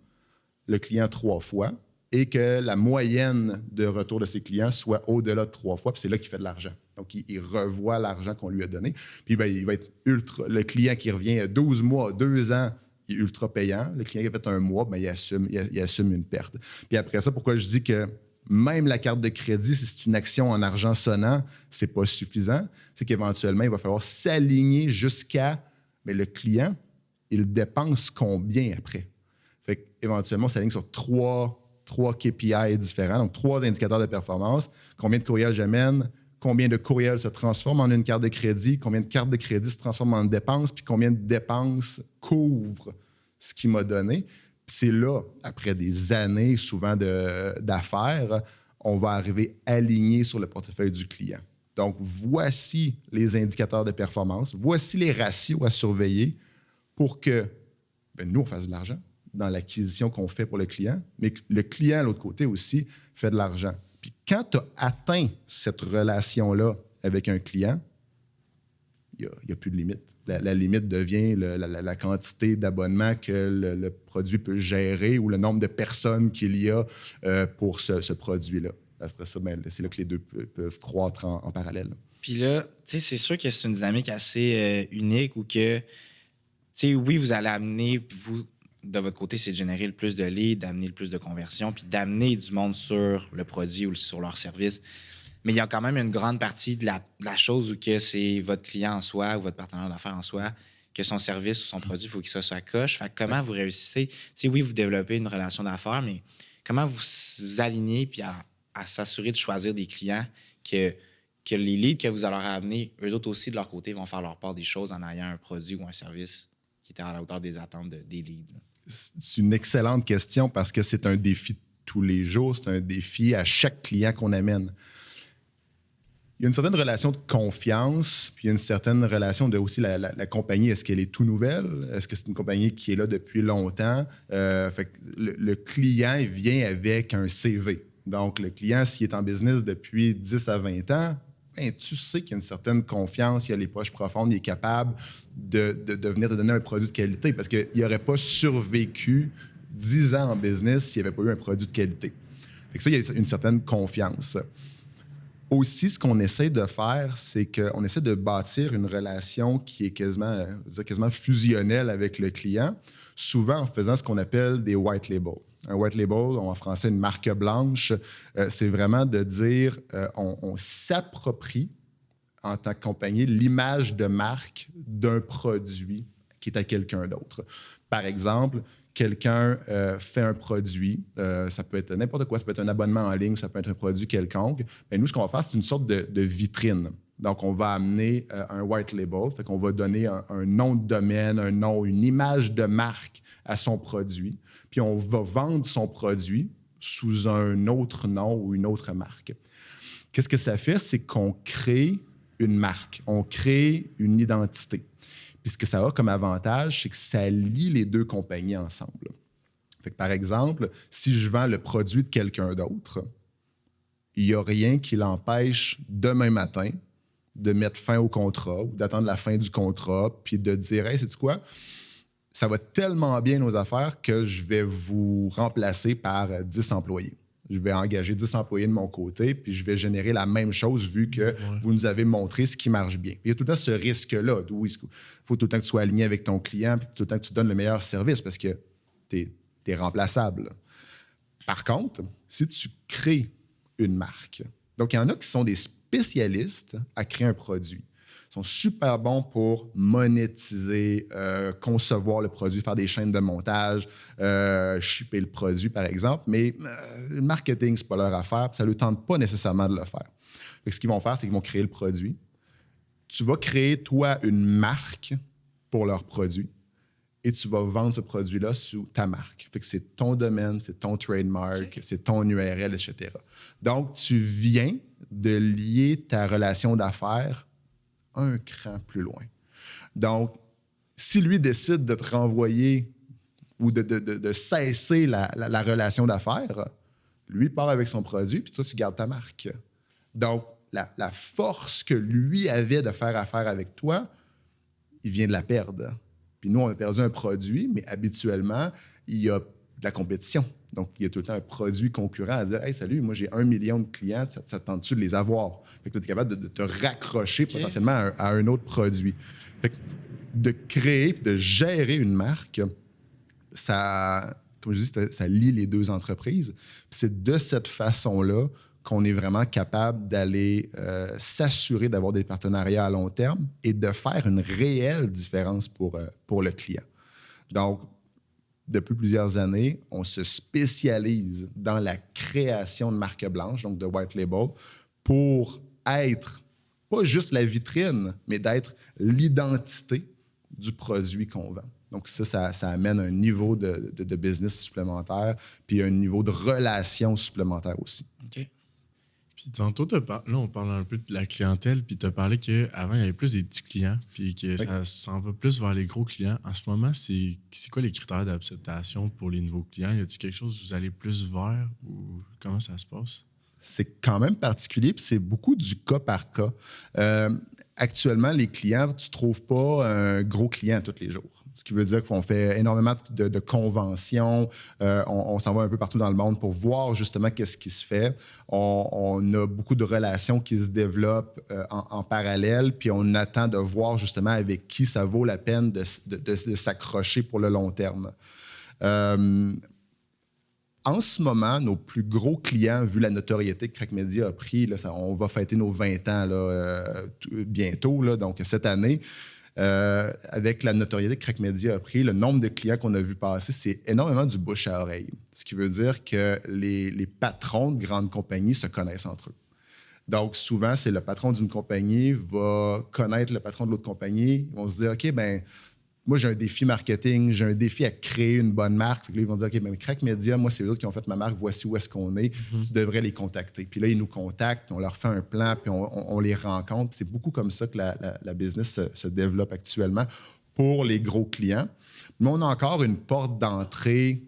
le client 3 fois et que la moyenne de retour de ses clients soit au-delà de 3 fois, puis c'est là qu'il fait de l'argent. Donc, il revoit l'argent qu'on lui a donné. Puis, il va être le client qui revient 12 mois, 2 ans, il est ultra payant. Le client qui a fait un mois, il assume une perte. Puis après ça, pourquoi je dis que même la carte de crédit, si c'est une action en argent sonnant, c'est pas suffisant. C'est qu'éventuellement, il va falloir s'aligner jusqu'à le client, il dépense combien après? Fait qu'éventuellement, on s'aligne sur 3 KPI différents, donc 3 indicateurs de performance. Combien de courriels j'amène, combien de courriels se transforment en une carte de crédit, combien de cartes de crédit se transforment en dépenses, puis combien de dépenses couvrent ce qu'il m'a donné. Puis c'est là, après des années souvent d'affaires, on va arriver aligné sur le portefeuille du client. Donc, voici les indicateurs de performance, voici les ratios à surveiller pour que nous, on fasse de l'argent dans l'acquisition qu'on fait pour le client, mais que le client, à l'autre côté aussi, fait de l'argent. Puis quand tu as atteint cette relation-là avec un client, il n'y a plus de limite. La limite devient la quantité d'abonnements que le produit peut gérer ou le nombre de personnes qu'il y a pour ce produit-là. Après ça, c'est là que les deux peuvent croître en parallèle. Puis là, tu sais, c'est sûr que c'est une dynamique assez unique où que, tu sais, oui, vous allez amener, vous, de votre côté, c'est de générer le plus de leads, d'amener le plus de conversions, puis d'amener du monde sur le produit ou sur leur service. Mais il y a quand même une grande partie de la chose où que c'est votre client en soi ou votre partenaire d'affaires en soi, que son service ou son produit, il faut qu'il soit sur la coche. Fait que comment vous réussissez? Tu sais, oui, vous développez une relation d'affaires, mais comment vous alignez puis à s'assurer de choisir des clients que les leads que vous allez leur amener, eux autres aussi, de leur côté, vont faire leur part des choses en ayant un produit ou un service qui est à la hauteur des attentes des leads? C'est une excellente question parce que c'est un défi de tous les jours. C'est un défi à chaque client qu'on amène. Il y a une certaine relation de confiance, puis il y a une certaine relation de aussi la compagnie. Est-ce qu'elle est tout nouvelle? Est-ce que c'est une compagnie qui est là depuis longtemps? Fait que le client il vient avec un CV. Donc, le client, s'il est en business depuis 10 à 20 ans, ben, tu sais qu'il y a une certaine confiance, il a les poches profondes, il est capable de venir te donner un produit de qualité parce qu'il n'aurait pas survécu 10 ans en business s'il n'y avait pas eu un produit de qualité. Fait que ça, il y a une certaine confiance. Aussi, ce qu'on essaie de faire, c'est qu'on essaie de bâtir une relation qui est quasiment fusionnelle avec le client, souvent en faisant ce qu'on appelle des white labels. Un white label, en français, une marque blanche, c'est vraiment de dire on s'approprie en tant que compagnie l'image de marque d'un produit qui est à quelqu'un d'autre. Par exemple, quelqu'un fait un produit, ça peut être n'importe quoi, ça peut être un abonnement en ligne, ça peut être un produit quelconque. Bien, nous, ce qu'on va faire, c'est une sorte de vitrine. Donc, on va amener un white label, fait qu'on va donner un nom de domaine, un nom, une image de marque à son produit, puis on va vendre son produit sous un autre nom ou une autre marque. Qu'est-ce que ça fait? C'est qu'on crée une marque, on crée une identité. Puis ce que ça a comme avantage, c'est que ça lie les deux compagnies ensemble. Fait que, par exemple, si je vends le produit de quelqu'un d'autre, il n'y a rien qui l'empêche demain matin de mettre fin au contrat ou d'attendre la fin du contrat puis de dire « Hey, sais-tu quoi? Ça va tellement bien nos affaires que je vais vous remplacer par 10 employés. Je vais engager 10 employés de mon côté, puis je vais générer la même chose vu que vous nous avez montré ce qui marche bien. » Il y a tout le temps ce risque-là, d'où il faut tout le temps que tu sois aligné avec ton client, puis tout le temps que tu donnes le meilleur service parce que tu es remplaçable. Par contre, si tu crées une marque, donc il y en a qui sont des spécialistes à créer un produit. Ils sont super bons pour monétiser, concevoir le produit, faire des chaînes de montage, shipper le produit, par exemple. Mais le marketing, ce n'est pas leur affaire, puis ça ne leur tente pas nécessairement de le faire. Donc, ce qu'ils vont faire, c'est qu'ils vont créer le produit. Tu vas créer, toi, une marque pour leur produit et tu vas vendre ce produit-là sous ta marque. Fait que c'est ton domaine, c'est ton trademark, c'est ton URL, etc. Donc, tu viens de lier ta relation d'affaires un cran plus loin. Donc, si lui décide de te renvoyer ou de cesser la relation d'affaires, lui part avec son produit, puis toi, tu gardes ta marque. Donc, la force que lui avait de faire affaire avec toi, il vient de la perdre. Puis nous, on a perdu un produit, mais habituellement, il y a de la compétition. Donc, il y a tout le temps un produit concurrent à dire « Hey, salut, moi, j'ai 1 million de clients, ça te tente-tu de les avoir? » Fait que tu es capable de te raccrocher potentiellement à un autre produit. Fait que de créer, de gérer une marque, ça, comme je dis, ça lie les deux entreprises. Puis c'est de cette façon-là qu'on est vraiment capable d'aller s'assurer d'avoir des partenariats à long terme et de faire une réelle différence pour le client. Donc, depuis plusieurs années, on se spécialise dans la création de marques blanches, donc de white label, pour être pas juste la vitrine, mais d'être l'identité du produit qu'on vend. Donc ça amène un niveau de business supplémentaire, puis un niveau de relation supplémentaire aussi. OK. Puis tantôt, là, on parle un peu de la clientèle, puis tu as parlé qu'avant, il y avait plus des petits clients, puis que ça s'en va plus vers les gros clients. En ce moment, c'est quoi les critères d'acceptation pour les nouveaux clients? Y a-t-il quelque chose que vous allez plus vers ou comment ça se passe? C'est quand même particulier, puis c'est beaucoup du cas par cas. Actuellement, les clients, tu ne trouves pas un gros client tous les jours. Ce qui veut dire qu'on fait énormément de conventions. On s'en va un peu partout dans le monde pour voir justement qu'est-ce qui se fait. On a beaucoup de relations qui se développent en parallèle, puis on attend de voir justement avec qui ça vaut la peine de s'accrocher pour le long terme. En ce moment, nos plus gros clients, vu la notoriété que Crack Media a pris, là, on va fêter nos 20 ans là, bientôt, là, donc cette année, avec la notoriété que Crack Media a pris, le nombre de clients qu'on a vu passer, c'est énormément du bouche à oreille. Ce qui veut dire que les patrons de grandes compagnies se connaissent entre eux. Donc, souvent, c'est le patron d'une compagnie va connaître le patron de l'autre compagnie. Ils vont se dire, OK, ben moi, j'ai un défi marketing, j'ai un défi à créer une bonne marque. Puis là, ils vont dire, OK, ben, Crack Media, moi, c'est eux autres qui ont fait ma marque, voici où est-ce qu'on est. Tu devrais les contacter. Puis là, ils nous contactent, on leur fait un plan, puis on les rencontre. C'est beaucoup comme ça que la business se développe actuellement pour les gros clients. Mais on a encore une porte d'entrée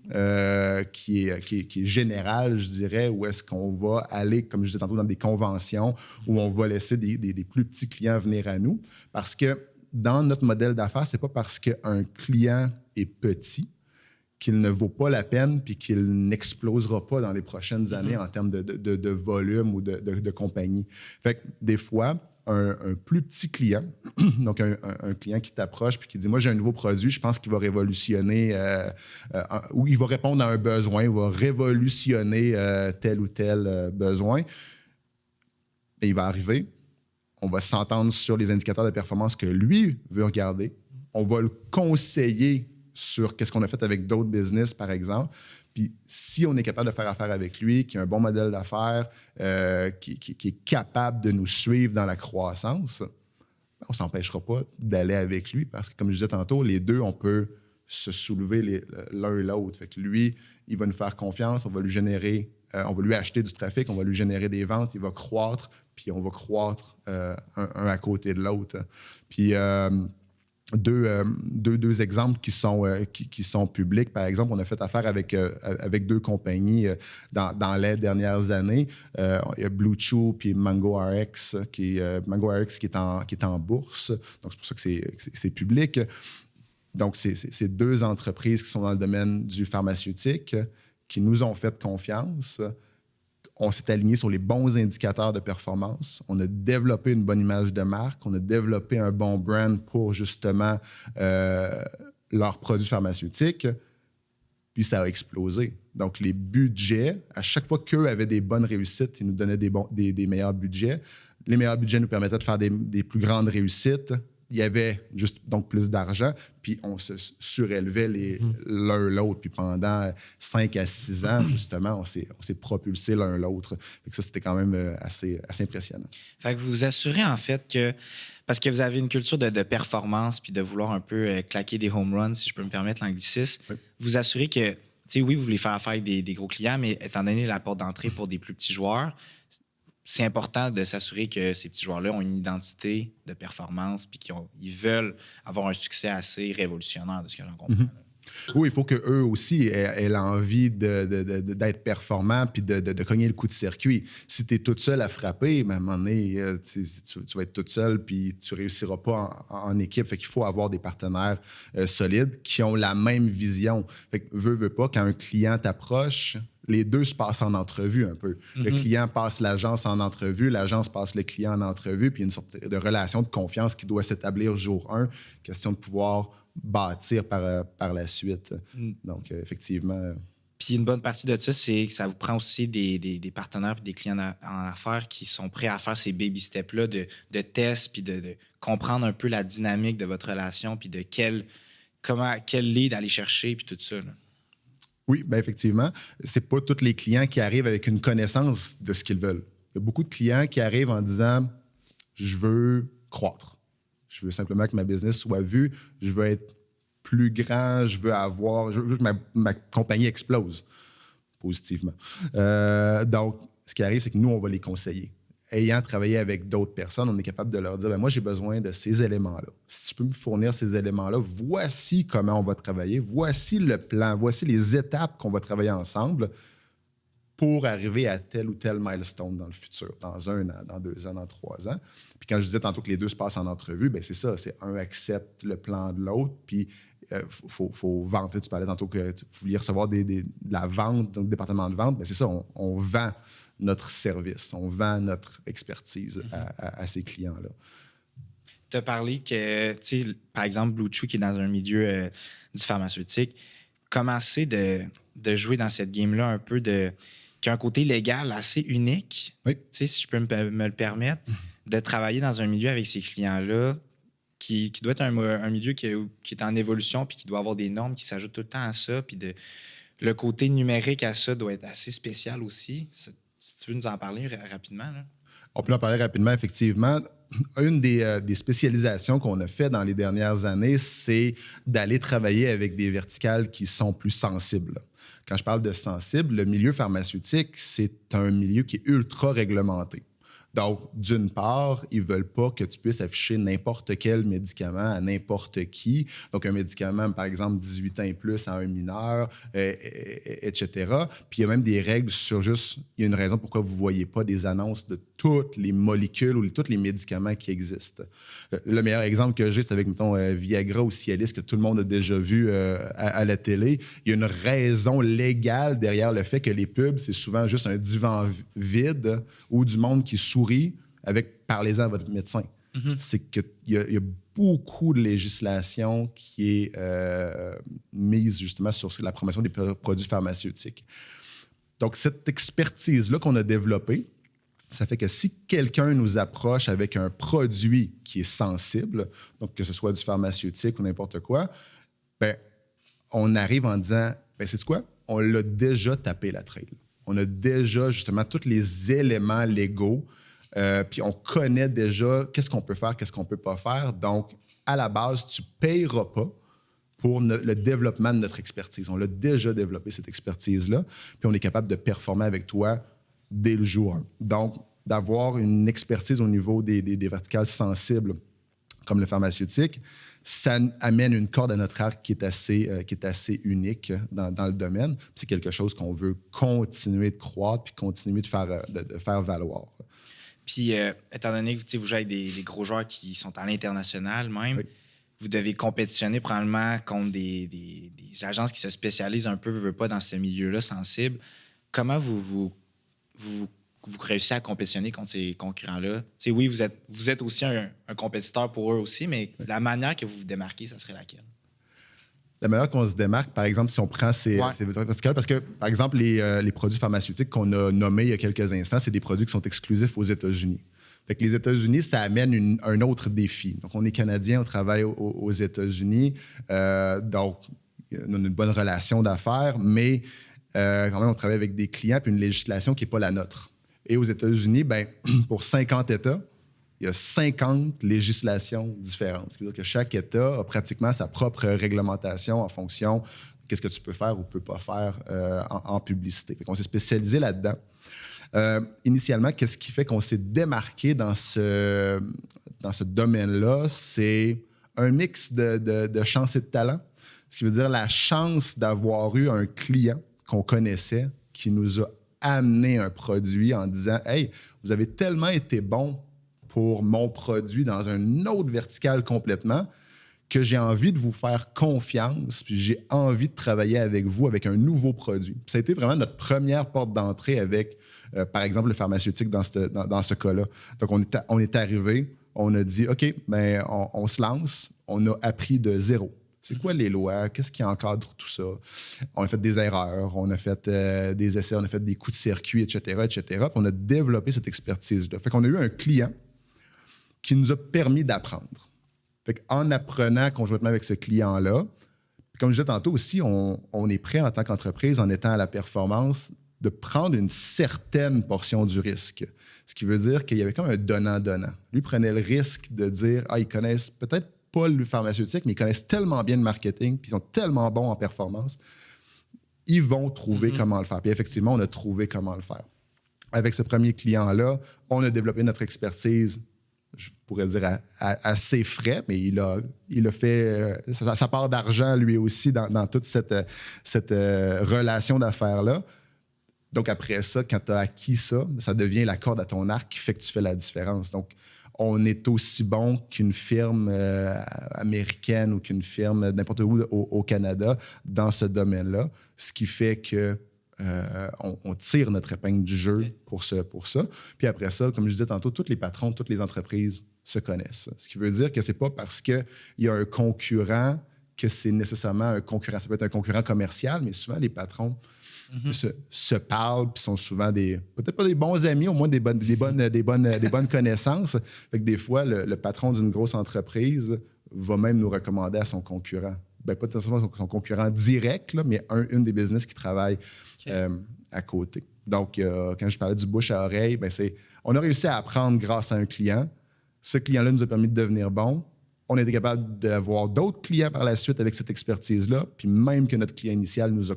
qui est générale, je dirais, où est-ce qu'on va aller, comme je disais tantôt, dans des conventions où on va laisser des plus petits clients venir à nous. Parce que dans notre modèle d'affaires, c'est pas parce qu'un client est petit qu'il ne vaut pas la peine puis qu'il n'explosera pas dans les prochaines années en termes de volume ou de compagnie. Fait que des fois, un plus petit client, donc un client qui t'approche puis qui dit « Moi, j'ai un nouveau produit, je pense qu'il va révolutionner ou il va répondre à un besoin, il va révolutionner tel ou tel besoin. » Et il va arriver. On va s'entendre sur les indicateurs de performance que lui veut regarder. On va le conseiller sur qu'est-ce qu'on a fait avec d'autres business, par exemple. Puis si on est capable de faire affaire avec lui, qui a un bon modèle d'affaires, qui est capable de nous suivre dans la croissance, on ne s'empêchera pas d'aller avec lui parce que, comme je disais tantôt, les deux, on peut se soulever l'un et l'autre. Fait que lui, il va nous faire confiance, on va lui générer, on va lui acheter du trafic, on va lui générer des ventes, il va croître, puis on va croître un à côté de l'autre. Puis deux exemples qui sont publics. Par exemple, on a fait affaire avec deux compagnies dans les dernières années. Il y a Blue Chew puis Mango RX, Mango RX qui est en bourse. Donc, c'est pour ça que c'est public. Donc, c'est deux entreprises qui sont dans le domaine du pharmaceutique qui nous ont fait confiance. On s'est aligné sur les bons indicateurs de performance. On a développé une bonne image de marque. On a développé un bon brand pour justement leurs produits pharmaceutiques. Puis ça a explosé. Donc, les budgets, à chaque fois qu'eux avaient des bonnes réussites, ils nous donnaient des meilleurs budgets. Les meilleurs budgets nous permettaient de faire des plus grandes réussites. Il y avait juste donc plus d'argent, puis on se surélevait l'un l'autre. Puis pendant 5 à 6 ans, justement, on s'est propulsé l'un l'autre. Fait que ça, c'était quand même assez impressionnant. Fait que vous vous assurez en fait que, parce que vous avez une culture de performance puis de vouloir un peu claquer des home runs, si je peux me permettre l'anglicisme, vous assurez que, tu sais, oui, vous voulez faire affaire avec des gros clients, mais étant donné la porte d'entrée pour des plus petits joueurs, c'est important de s'assurer que ces petits joueurs-là ont une identité de performance puis qu'ils veulent avoir un succès assez révolutionnaire, de ce que j'en comprends. Oui, il faut qu'eux aussi aient l'envie d'être performants puis de cogner le coup de circuit. Si tu es toute seule à frapper, à un moment donné, tu vas être toute seule puis tu ne réussiras pas en équipe. Fait qu'il faut avoir des partenaires solides qui ont la même vision. Fait que veux pas, quand un client t'approche, les deux se passent en entrevue un peu. Le client passe l'agence en entrevue, l'agence passe le client en entrevue, puis il y a une sorte de relation de confiance qui doit s'établir jour 1. Question de pouvoir bâtir par la suite. Donc, effectivement. Puis une bonne partie de ça, c'est que ça vous prend aussi des partenaires et des clients en affaires qui sont prêts à faire ces baby steps-là de tests puis de comprendre un peu la dynamique de votre relation puis de quel lead aller chercher puis tout ça. Là. Oui, bien effectivement. C'est pas tous les clients qui arrivent avec une connaissance de ce qu'ils veulent. Il y a beaucoup de clients qui arrivent en disant « Je veux croître. Je veux simplement que ma business soit vue. Je veux être plus grand. Je veux que ma compagnie explose positivement. » Donc, ce qui arrive, c'est que nous, on va les conseiller. Ayant travaillé avec d'autres personnes, on est capable de leur dire, moi, j'ai besoin de ces éléments-là. Si tu peux me fournir ces éléments-là, voici comment on va travailler, voici le plan, voici les étapes qu'on va travailler ensemble pour arriver à tel ou tel milestone dans le futur, dans 1 an, dans 2 ans, dans 3 ans. Puis quand je disais tantôt que les deux se passent en entrevue, bien c'est ça, c'est un accepte le plan de l'autre, puis faut vendre. Tu parlais tantôt que vous vouliez recevoir de la vente, donc le département de vente, bien c'est ça, on vend notre service, on vend notre expertise à ces clients-là. Tu as parlé que, tu sais, par exemple, Blue Chew, qui est dans un milieu du pharmaceutique, commencer de jouer dans cette game-là un peu qui a un côté légal assez unique, oui. Tu sais, si je peux me le permettre, de travailler dans un milieu avec ces clients-là qui doit être un milieu qui est en évolution puis qui doit avoir des normes qui s'ajoutent tout le temps à ça. Puis le côté numérique à ça doit être assez spécial aussi. Si tu veux nous en parler rapidement. Là. On peut en parler rapidement, effectivement. Une des spécialisations qu'on a fait dans les dernières années, c'est d'aller travailler avec des verticales qui sont plus sensibles. Quand je parle de sensible, le milieu pharmaceutique, c'est un milieu qui est ultra réglementé. Donc, d'une part, ils ne veulent pas que tu puisses afficher n'importe quel médicament à n'importe qui. Donc, un médicament, par exemple, 18 ans et plus à un mineur, etc. Puis, il y a même des règles sur juste... Il y a une raison pourquoi vous ne voyez pas des annonces de toutes les molécules ou tous les médicaments qui existent. Le meilleur exemple que j'ai, c'est avec, mettons, Viagra ou Cialis, que tout le monde a déjà vu à la télé. Il y a une raison légale derrière le fait que les pubs, c'est souvent juste un divan vide ou du monde qui sourit avec « parlez-en à votre médecin ». C'est qu'il y a beaucoup de législation qui est mise justement sur la promotion des produits pharmaceutiques. Donc, cette expertise-là qu'on a développée, ça fait que si quelqu'un nous approche avec un produit qui est sensible, donc que ce soit du pharmaceutique ou n'importe quoi, bien, on arrive en disant, bien, sais-tu quoi? On l'a déjà tapé la trail. On a déjà justement tous les éléments légaux, puis on connaît déjà qu'est-ce qu'on peut faire, qu'est-ce qu'on ne peut pas faire. Donc, à la base, tu ne payeras pas pour le développement de notre expertise. On l'a déjà développé, cette expertise-là, puis on est capable de performer avec toi dès le jour 1. Donc, d'avoir une expertise au niveau des verticales sensibles comme le pharmaceutique, ça amène une corde à notre arc qui est assez unique dans le domaine. Puis c'est quelque chose qu'on veut continuer de croître puis continuer de faire valoir. Puis, étant donné que vous jouez avec des gros joueurs qui sont à l'international même, oui. Vous devez compétitionner probablement contre des agences qui se spécialisent un peu, veut pas, dans ce milieu-là sensible. Comment vous réussissez à compétitionner contre ces concurrents-là? T'sais, oui, vous êtes aussi un compétiteur pour eux aussi, mais la manière que vous vous démarquez, ça serait laquelle? La manière qu'on se démarque, par exemple, si on prend ces verticales, parce que, par exemple, les produits pharmaceutiques qu'on a nommés il y a quelques instants, c'est des produits qui sont exclusifs aux États-Unis. Fait que les États-Unis, ça amène un autre défi. Donc, on est Canadiens, on travaille aux États-Unis, donc on a une bonne relation d'affaires, mais quand même, on travaille avec des clients puis une législation qui n'est pas la nôtre. Et aux États-Unis, ben, pour 50 États, il y a 50 législations différentes. Ce qui veut dire que chaque État a pratiquement sa propre réglementation en fonction de qu'est-ce que tu peux faire ou peux pas faire en publicité. On s'est spécialisé là-dedans. Initialement, qu'est-ce qui fait qu'on s'est démarqué dans ce domaine-là? C'est un mix de chance et de talent. Ce qui veut dire la chance d'avoir eu un client qu'on connaissait qui nous a amené un produit en disant « Hey, vous avez tellement été bon pour mon produit dans un autre vertical complètement que j'ai envie de vous faire confiance, puis j'ai envie de travailler avec vous avec un nouveau produit. » Ça a été vraiment notre première porte d'entrée avec, par exemple, le pharmaceutique dans ce cas-là. Donc, on est arrivé, on a dit « OK, ben, on se lance », on a appris de zéro. C'est quoi les lois? Qu'est-ce qui encadre tout ça? On a fait des erreurs, on a fait des essais, on a fait des coups de circuit, etc., etc. Puis on a développé cette expertise-là. Fait qu'on a eu un client qui nous a permis d'apprendre. Fait qu'en apprenant conjointement avec ce client-là, Comme je disais tantôt aussi, on est prêt en tant qu'entreprise, en étant à la performance, de prendre une certaine portion du risque. Ce qui veut dire qu'il y avait comme un donnant-donnant. Lui prenait le risque de dire « Ah, ils connaissent peut-être pas le pharmaceutique, mais ils connaissent tellement bien le marketing, puis ils sont tellement bons en performance, ils vont trouver comment le faire. » Puis effectivement, on a trouvé comment le faire. Avec ce premier client-là, on a développé notre expertise, je pourrais dire à ses frais, mais il a fait sa part d'argent lui aussi dans toute cette relation d'affaires-là. Donc après ça, quand tu as acquis ça, ça devient la corde à ton arc qui fait que tu fais la différence. Donc, on est aussi bon qu'une firme américaine ou qu'une firme n'importe où au Canada dans ce domaine-là, ce qui fait que on tire notre épingle du jeu pour ça. Puis après ça, comme je disais tantôt, tous les patrons, toutes les entreprises se connaissent. Ce qui veut dire que c'est pas parce qu'il y a un concurrent que c'est nécessairement un concurrent. Ça peut être un concurrent commercial, mais souvent les patrons se parlent puis sont souvent peut-être pas des bons amis, au moins des bonnes connaissances. Fait que des fois, le patron d'une grosse entreprise va même nous recommander à son concurrent. Ben, pas nécessairement son concurrent direct, là, mais une des business qui travaille à côté. Donc, quand je parlais du bouche à oreille, ben, on a réussi à apprendre grâce à un client. Ce client-là nous a permis de devenir bon. On a été capable d'avoir d'autres clients par la suite avec cette expertise-là, puis même que notre client initial nous a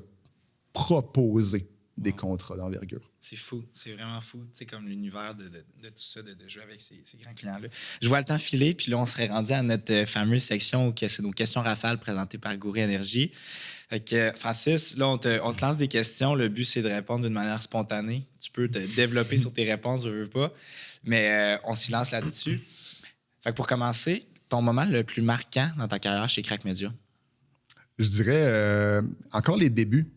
proposé des contrats d'envergure. C'est fou, c'est vraiment fou, tu sais, comme l'univers de tout ça, de jouer avec ces grands clients-là. Je vois le temps filer, puis là, on serait rendu à notre fameuse section où c'est nos questions rafales présentées par Goury Énergie. Fait que, Francis, là, on te lance des questions. Le but, c'est de répondre d'une manière spontanée. Tu peux te développer sur tes réponses, je veux pas, mais on s'y lance là-dessus. Fait que pour commencer, ton moment le plus marquant dans ta carrière chez Crack Media? Je dirais encore les débuts.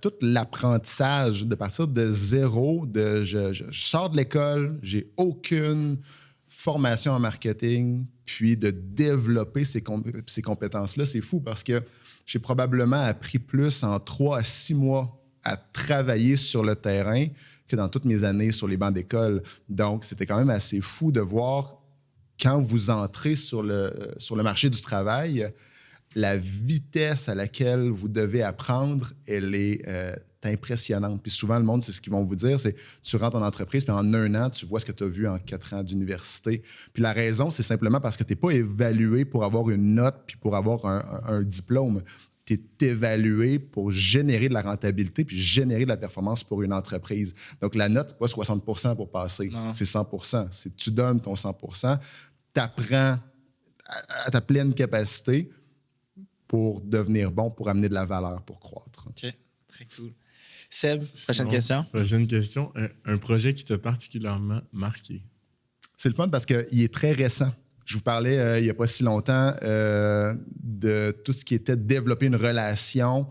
Tout l'apprentissage de partir de zéro, je sors de l'école, j'ai aucune formation en marketing, puis de développer ces compétences-là, c'est fou parce que j'ai probablement appris plus en 3 à 6 mois à travailler sur le terrain que dans toutes mes années sur les bancs d'école. Donc, c'était quand même assez fou de voir quand vous entrez sur le marché du travail, la vitesse à laquelle vous devez apprendre, elle est impressionnante. Puis souvent, le monde, c'est ce qu'ils vont vous dire, c'est tu rentres en entreprise, puis en 1 an, tu vois ce que tu as vu en 4 ans d'université. Puis la raison, c'est simplement parce que tu n'es pas évalué pour avoir une note puis pour avoir un diplôme. Tu es évalué pour générer de la rentabilité puis générer de la performance pour une entreprise. Donc, la note, c'est pas 60 % pour passer, c'est 100 % C'est tu donnes ton 100 % tu apprends à ta pleine capacité pour devenir bon, pour amener de la valeur, pour croître. OK, très cool. Seb, prochaine question. Prochaine question. Un projet qui t'a particulièrement marqué? C'est le fun parce qu'il est très récent. Je vous parlais il n'y a pas si longtemps de tout ce qui était développer une relation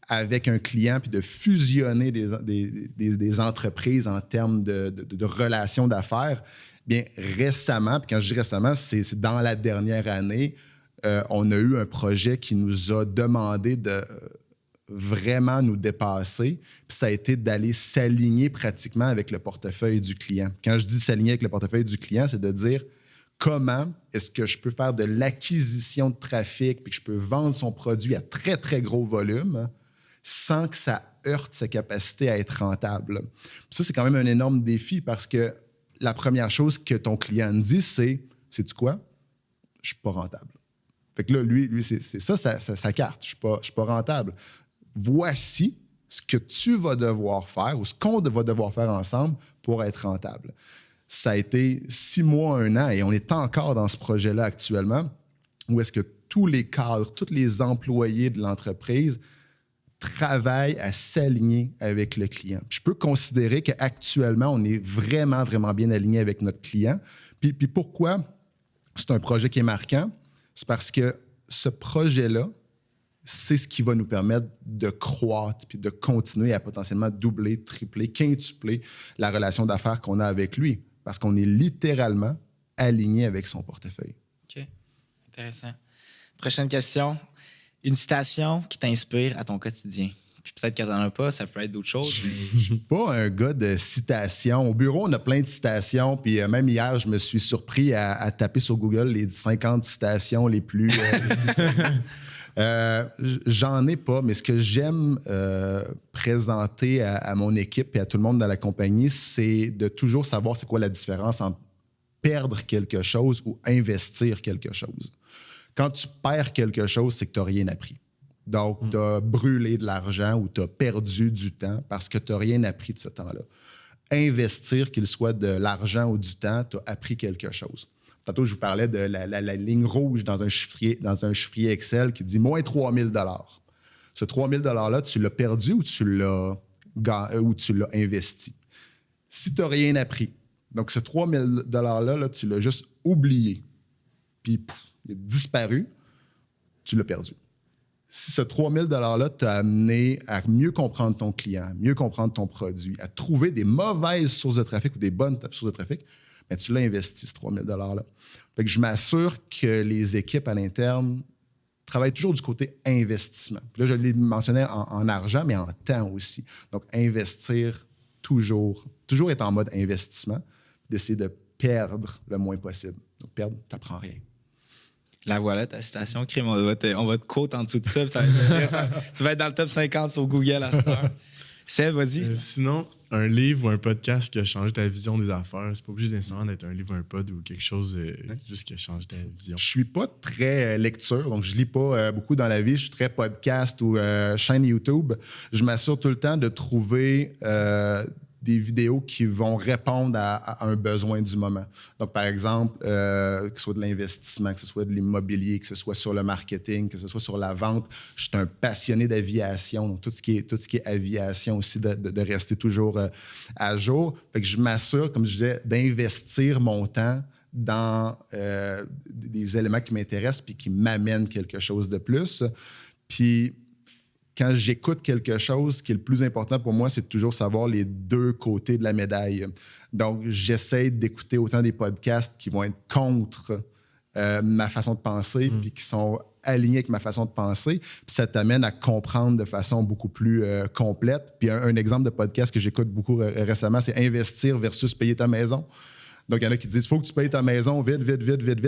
avec un client puis de fusionner des entreprises en termes de relations d'affaires. Bien, récemment, puis quand je dis récemment, c'est dans la dernière année, on a eu un projet qui nous a demandé de vraiment nous dépasser. Puis ça a été d'aller s'aligner pratiquement avec le portefeuille du client. Quand je dis s'aligner avec le portefeuille du client, c'est de dire comment est-ce que je peux faire de l'acquisition de trafic puis que je peux vendre son produit à très, très gros volume sans que ça heurte sa capacité à être rentable. Puis ça, c'est quand même un énorme défi parce que la première chose que ton client dit, c'est « Sais-tu quoi? Je suis pas rentable. » Fait que là, lui c'est ça sa carte. Je suis pas rentable. Voici ce que tu vas devoir faire ou ce qu'on va devoir faire ensemble pour être rentable. Ça a été 6 mois, 1 an, et on est encore dans ce projet-là actuellement, où est-ce que tous les cadres, tous les employés de l'entreprise travaillent à s'aligner avec le client. Puis je peux considérer qu'actuellement, on est vraiment, vraiment bien aligné avec notre client. Puis pourquoi c'est un projet qui est marquant? C'est parce que ce projet-là, c'est ce qui va nous permettre de croître puis de continuer à potentiellement doubler, tripler, quintupler la relation d'affaires qu'on a avec lui. Parce qu'on est littéralement aligné avec son portefeuille. OK. Intéressant. Prochaine question. Une citation qui t'inspire à ton quotidien. Puis peut-être qu'elle n'en a pas, ça peut être d'autres choses. Je ne suis pas un gars de citations. Au bureau, on a plein de citations. Puis même hier, je me suis surpris à taper sur Google les 50 citations les plus... J'en ai pas, mais ce que j'aime présenter à mon équipe et à tout le monde dans la compagnie, c'est de toujours savoir c'est quoi la différence entre perdre quelque chose ou investir quelque chose. Quand tu perds quelque chose, c'est que tu n'as rien appris. Donc, tu as brûlé de l'argent ou tu as perdu du temps parce que tu n'as rien appris de ce temps-là. Investir, qu'il soit de l'argent ou du temps, tu as appris quelque chose. Tantôt, je vous parlais de la ligne rouge dans un chiffrier Excel qui dit moins 3 000 $. Ce 3 000 $-là, tu l'as perdu ou tu l'as investi. Si tu n'as rien appris, donc ce 3 000 $-là, tu l'as juste oublié, puis il a disparu, tu l'as perdu. Si ce 3 000 $-là t'a amené à mieux comprendre ton client, à mieux comprendre ton produit, à trouver des mauvaises sources de trafic ou des bonnes sources de trafic, bien, tu l'as investi, ce 3 000 $-là. Fait que je m'assure que les équipes à l'interne travaillent toujours du côté investissement. Puis là, je l'ai mentionné en argent, mais en temps aussi. Donc, investir toujours être en mode investissement, d'essayer de perdre le moins possible. Donc, perdre, tu n'apprends rien. La voilà, ta citation, Crime. On va te quote en dessous de ça, tu vas être dans le top 50 sur Google à cette heure. Seb, vas-y. Sinon, un livre ou un podcast qui a changé ta vision des affaires, c'est pas obligé nécessairement d'être un livre ou un pod ou quelque chose juste qui a changé ta vision. Je suis pas très lecture, donc je lis pas beaucoup dans la vie. Je suis très podcast ou chaîne YouTube. Je m'assure tout le temps de trouver des vidéos qui vont répondre à un besoin du moment. Donc, par exemple, que ce soit de l'investissement, que ce soit de l'immobilier, que ce soit sur le marketing, que ce soit sur la vente. Je suis un passionné d'aviation, donc tout ce qui est aviation aussi, de rester toujours à jour. Fait que je m'assure, comme je disais, d'investir mon temps dans des éléments qui m'intéressent puis qui m'amènent quelque chose de plus. Puis, quand j'écoute quelque chose, ce qui est le plus important pour moi, c'est de toujours savoir les deux côtés de la médaille. Donc, j'essaie d'écouter autant des podcasts qui vont être contre ma façon de penser puis qui sont alignés avec ma façon de penser. Puis ça t'amène à comprendre de façon beaucoup plus complète. Puis un exemple de podcast que j'écoute beaucoup récemment, c'est « Investir versus payer ta maison ». Donc, il y en a qui disent, il faut que tu payes ta maison vite,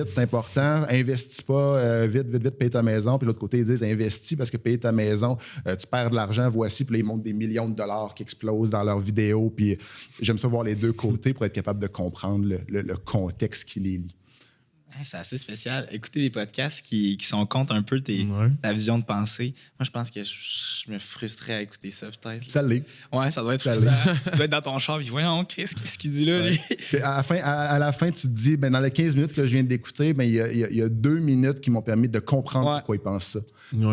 c'est important. Investis pas, vite, paye ta maison. Puis, de l'autre côté, ils disent, investis parce que payer ta maison, tu perds de l'argent, voici. Puis là, ils montrent des millions de dollars qui explosent dans leurs vidéos. Puis, j'aime ça voir les deux côtés pour être capable de comprendre le contexte qui les lie. C'est assez spécial. Écouter des podcasts qui sont contre un peu ta vision de pensée. Moi, je pense que je me frustrerais à écouter ça, peut-être. Ça l'est. Ouais, ça doit être frustrant. Tu dois être dans ton char et voyons, qu'est-ce qu'il dit là, lui? Puis à la fin, tu te dis, ben, dans les 15 minutes que je viens d'écouter, ben, il y a 2 minutes qui m'ont permis de comprendre pourquoi il pense ça.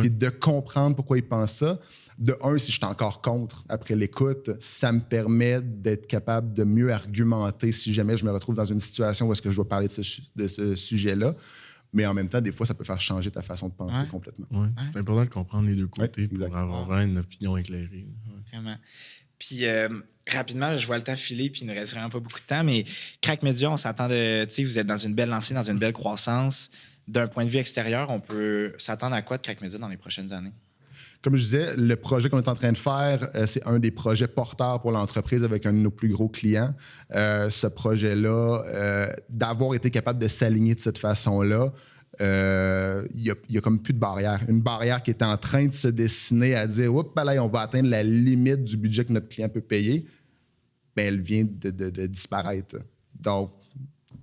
Et de comprendre pourquoi il pense ça. De un, si je suis encore contre après l'écoute, ça me permet d'être capable de mieux argumenter si jamais je me retrouve dans une situation où est-ce que je dois parler de ce sujet-là. Mais en même temps, des fois, ça peut faire changer ta façon de penser complètement. Ouais. C'est important de comprendre les deux côtés pour avoir vraiment une opinion éclairée. Vraiment. Puis, rapidement, je vois le temps filer, puis il ne reste vraiment pas beaucoup de temps, mais Crack Media, on s'attend de... Tu sais, vous êtes dans une belle lancée, dans une belle croissance. D'un point de vue extérieur, on peut s'attendre à quoi de Crack Media dans les prochaines années? Comme je disais, le projet qu'on est en train de faire, c'est un des projets porteurs pour l'entreprise avec un de nos plus gros clients. Ce projet-là, d'avoir été capable de s'aligner de cette façon-là, il y a comme plus de barrière. Une barrière qui est en train de se dessiner à dire « Oups, là, on va atteindre la limite du budget que notre client peut payer », bien, elle vient de disparaître. Donc,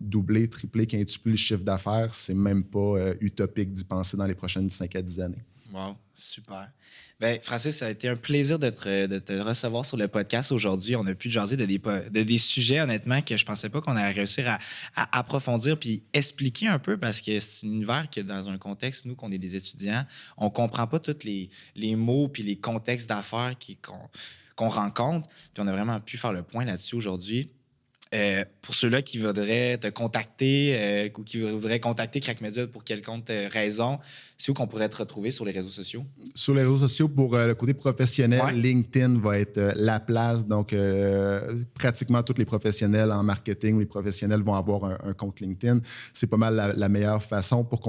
doubler, tripler, quintupler le chiffre d'affaires, c'est même pas utopique d'y penser dans les prochaines 5 à 10 années. Wow, super. Bien, Francis, ça a été un plaisir de te recevoir sur le podcast aujourd'hui. On a pu jaser de des sujets, honnêtement, que je pensais pas qu'on allait réussir à approfondir puis expliquer un peu parce que c'est un univers que, dans un contexte, nous, qu'on est des étudiants, on comprend pas tous les mots puis les contextes d'affaires qu'on rencontre. Puis on a vraiment pu faire le point là-dessus aujourd'hui. Pour ceux-là qui voudraient te contacter ou qui voudraient contacter Crack Media pour quelconque raison, c'est où qu'on pourrait te retrouver sur les réseaux sociaux? Sur les réseaux sociaux, pour le côté professionnel, LinkedIn va être la place. Donc, pratiquement tous les professionnels en marketing ou les professionnels vont avoir un compte LinkedIn. C'est pas mal la meilleure façon. Pour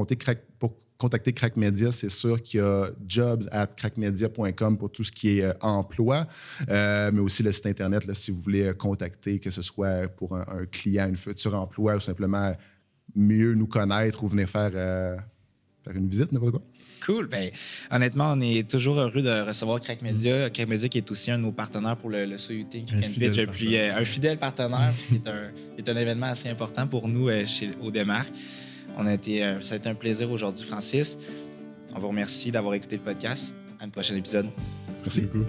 contacter Crack Media, c'est sûr qu'il y a jobs@crackmedia.com pour tout ce qui est emploi, mais aussi le site Internet, là, si vous voulez contacter, que ce soit pour un client, un futur emploi ou simplement mieux nous connaître ou venir faire faire une visite, n'importe quoi. Cool. Ben, honnêtement, on est toujours heureux de recevoir Crack Media. Crack Media qui est aussi un de nos partenaires pour le So You Think You Can Pitch. Puis un fidèle partenaire qui est un événement assez important pour nous au Démarque. Ça a été un plaisir aujourd'hui, Francis. On vous remercie d'avoir écouté le podcast. À un prochain épisode. Merci beaucoup.